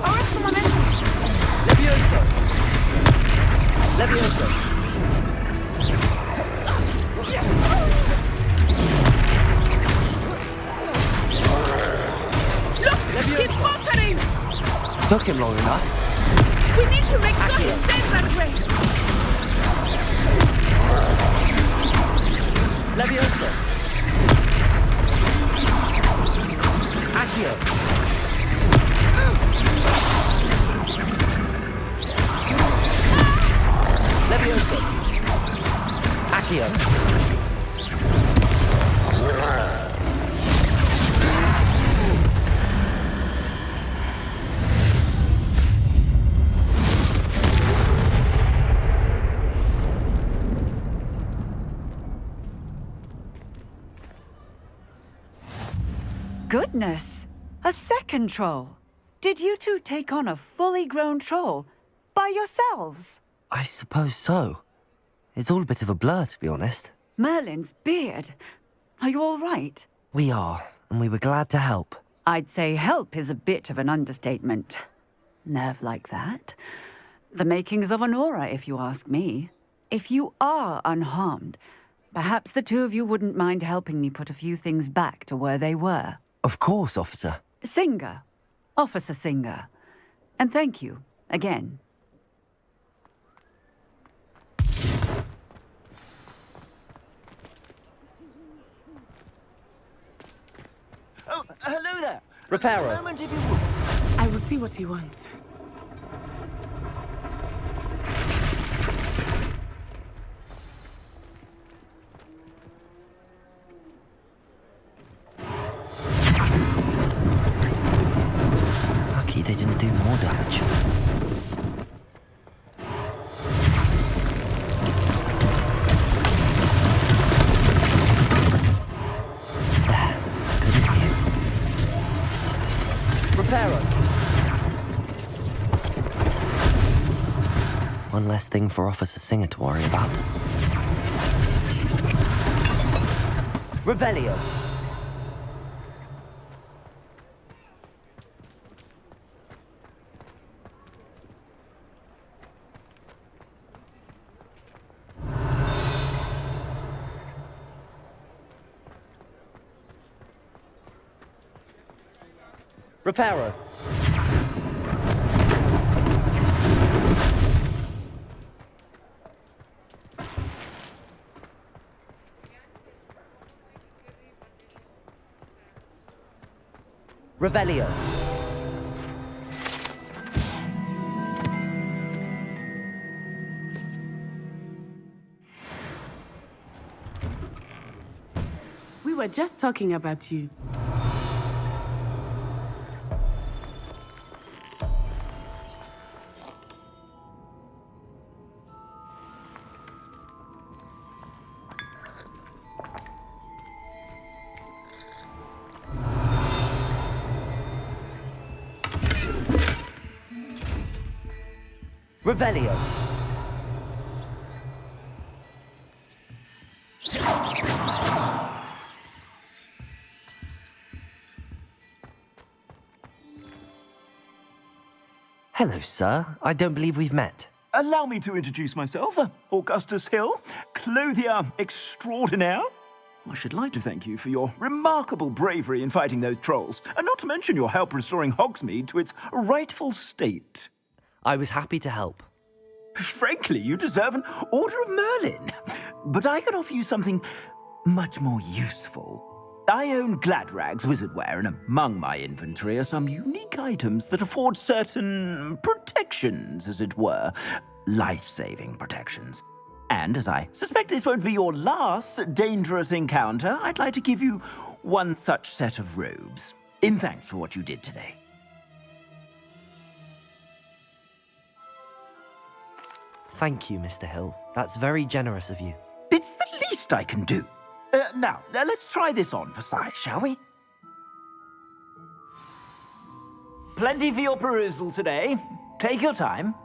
Arresto momentum! Levioso! Levioso! Look! He's faltering! Took him long enough. We need to make sure he stays that way! Levioso! Accio! Levioso! Accio! Goodness! A second troll! Did you two take on a fully grown troll? By yourselves? I suppose so. It's all a bit of a blur, to be honest. Merlin's beard. Are you all right? We are, and we were glad to help. I'd say help is a bit of an understatement. Nerve like that. The makings of an aura, if you ask me. If you are unharmed, perhaps the two of you wouldn't mind helping me put a few things back to where they were. Of course, officer. Singer. Officer Singer. And thank you, again. Hello there. Reparo. A moment, if you would. I will see what he wants. Lucky they didn't do more damage. Good as new. Reparo. One less thing for Officer Singer to worry about. Revelio. Reparo. Revelio. We were just talking about you. Revelio. Hello, sir. I don't believe we've met. Allow me to introduce myself, Augustus Hill, clothier extraordinaire. I should like to thank you for your remarkable bravery in fighting those trolls, and not to mention your help restoring Hogsmeade to its rightful state. I was happy to help. Frankly, you deserve an Order of Merlin. But I can offer you something much more useful. I own Gladrag's wizardware, and among my inventory are some unique items that afford certain protections, as it were. Life-saving protections. And as I suspect this won't be your last dangerous encounter, I'd like to give you one such set of robes, in thanks for what you did today. Thank you, Mr. Hill. That's very generous of you. It's the least I can do. Now, let's try this on for size, shall we? Plenty for your perusal today. Take your time.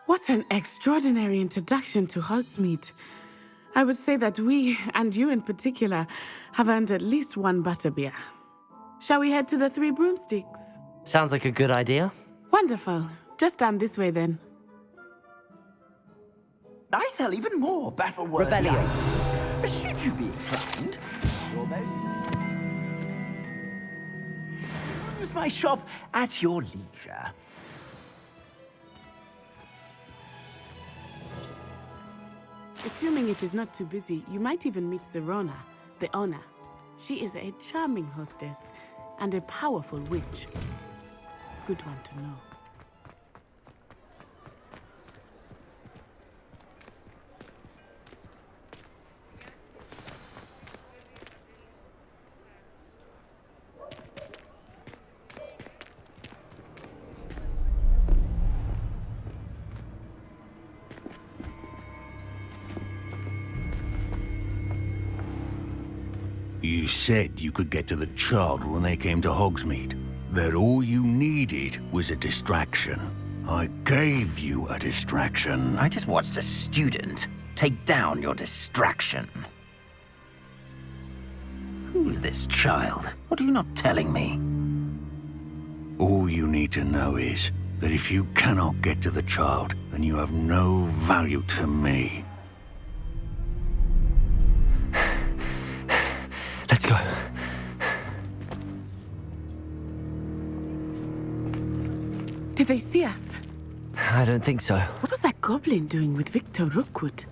What an extraordinary introduction to Hogsmeade. I would say that we, and you in particular, have earned at least one butterbeer. Shall we head to the Three Broomsticks? Sounds like a good idea. Wonderful. Just down this way then. I sell even more battle-worthy Revelio. items. Should you be inclined, use my shop at your leisure. Assuming it is not too busy, you might even meet Serona, the owner. She is a charming hostess and a powerful witch. Good one to know. You said you could get to the child when they came to Hogsmeade. That all you needed was a distraction. I gave you a distraction. I just watched a student take down your distraction. Who's this child? What are you not telling me? All you need to know is that if you cannot get to the child, then you have no value to me. Let's go. Did they see us? I don't think so. What was that goblin doing with Victor Rookwood?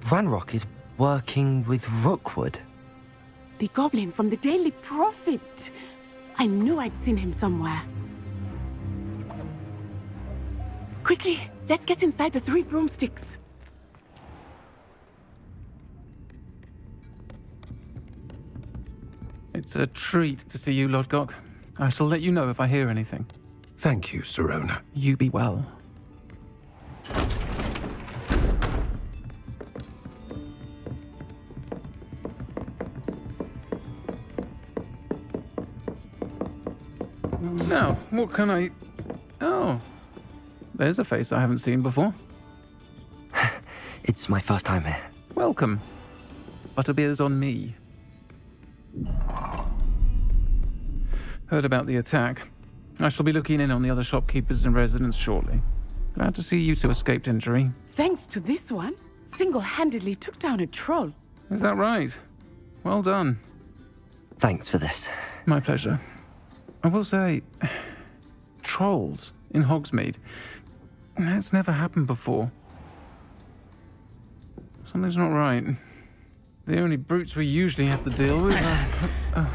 Ranrock is working with Rookwood. The goblin from the Daily Prophet. I knew I'd seen him somewhere. Quickly, let's get inside the 3 broomsticks. It's a treat to see you, Lodgok. I shall let you know if I hear anything. Thank you, Sirona. You be well. Now, what can I... Oh, there's a face I haven't seen before. It's my first time here. Welcome. Butterbeer's on me. Heard about the attack. I shall be looking in on the other shopkeepers and residents shortly. Glad to see you two escaped injury. Thanks to this one, single-handedly took down a troll. Is that right? Well done. Thanks for this. My pleasure. I will say, trolls in Hogsmeade. That's never happened before. Something's not right. The only brutes we usually have to deal with are...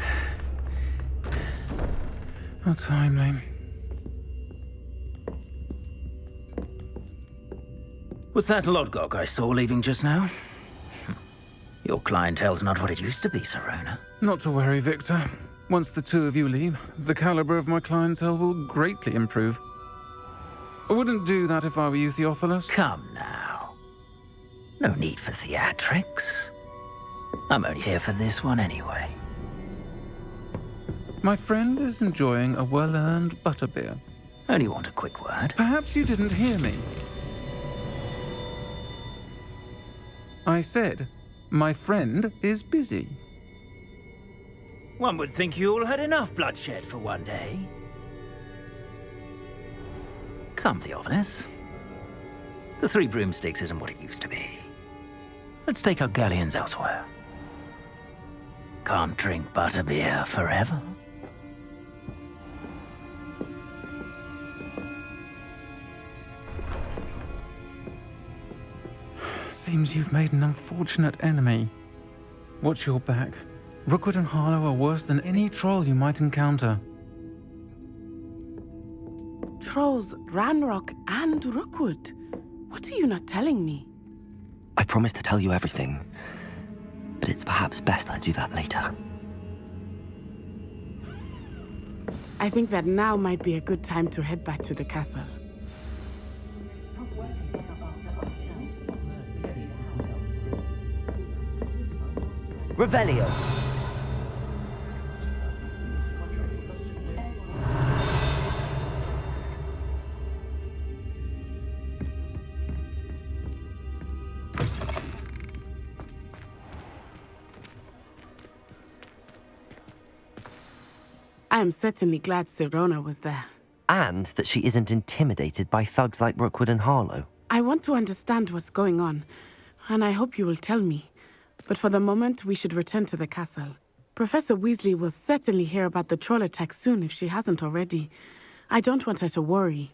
How timely. Was that Lodgok I saw leaving just now? Your clientele's not what it used to be, Sirona. Not to worry, Victor. Once the two of you leave, the caliber of my clientele will greatly improve. I wouldn't do that if I were you, Theophilus. Come now. No need for theatrics. I'm only here for this one anyway. My friend is enjoying a well-earned butterbeer. Only want a quick word. Perhaps you didn't hear me. I said, my friend is busy. One would think you all had enough bloodshed for one day. Come, Theophilus. The 3 broomsticks isn't what it used to be. Let's take our galleons elsewhere. Can't drink butterbeer forever. Seems you've made an unfortunate enemy. Watch your back. Rookwood and Harlow are worse than any troll you might encounter. Trolls, Ranrock, and Rookwood. What are you not telling me? I promised to tell you everything, but it's perhaps best I do that later. I think that now might be a good time to head back to the castle. Revelio. I am certainly glad Sirona was there. And that she isn't intimidated by thugs like Rookwood and Harlow. I want to understand what's going on, and I hope you will tell me. But for the moment, we should return to the castle. Professor Weasley will certainly hear about the troll attack soon if she hasn't already. I don't want her to worry.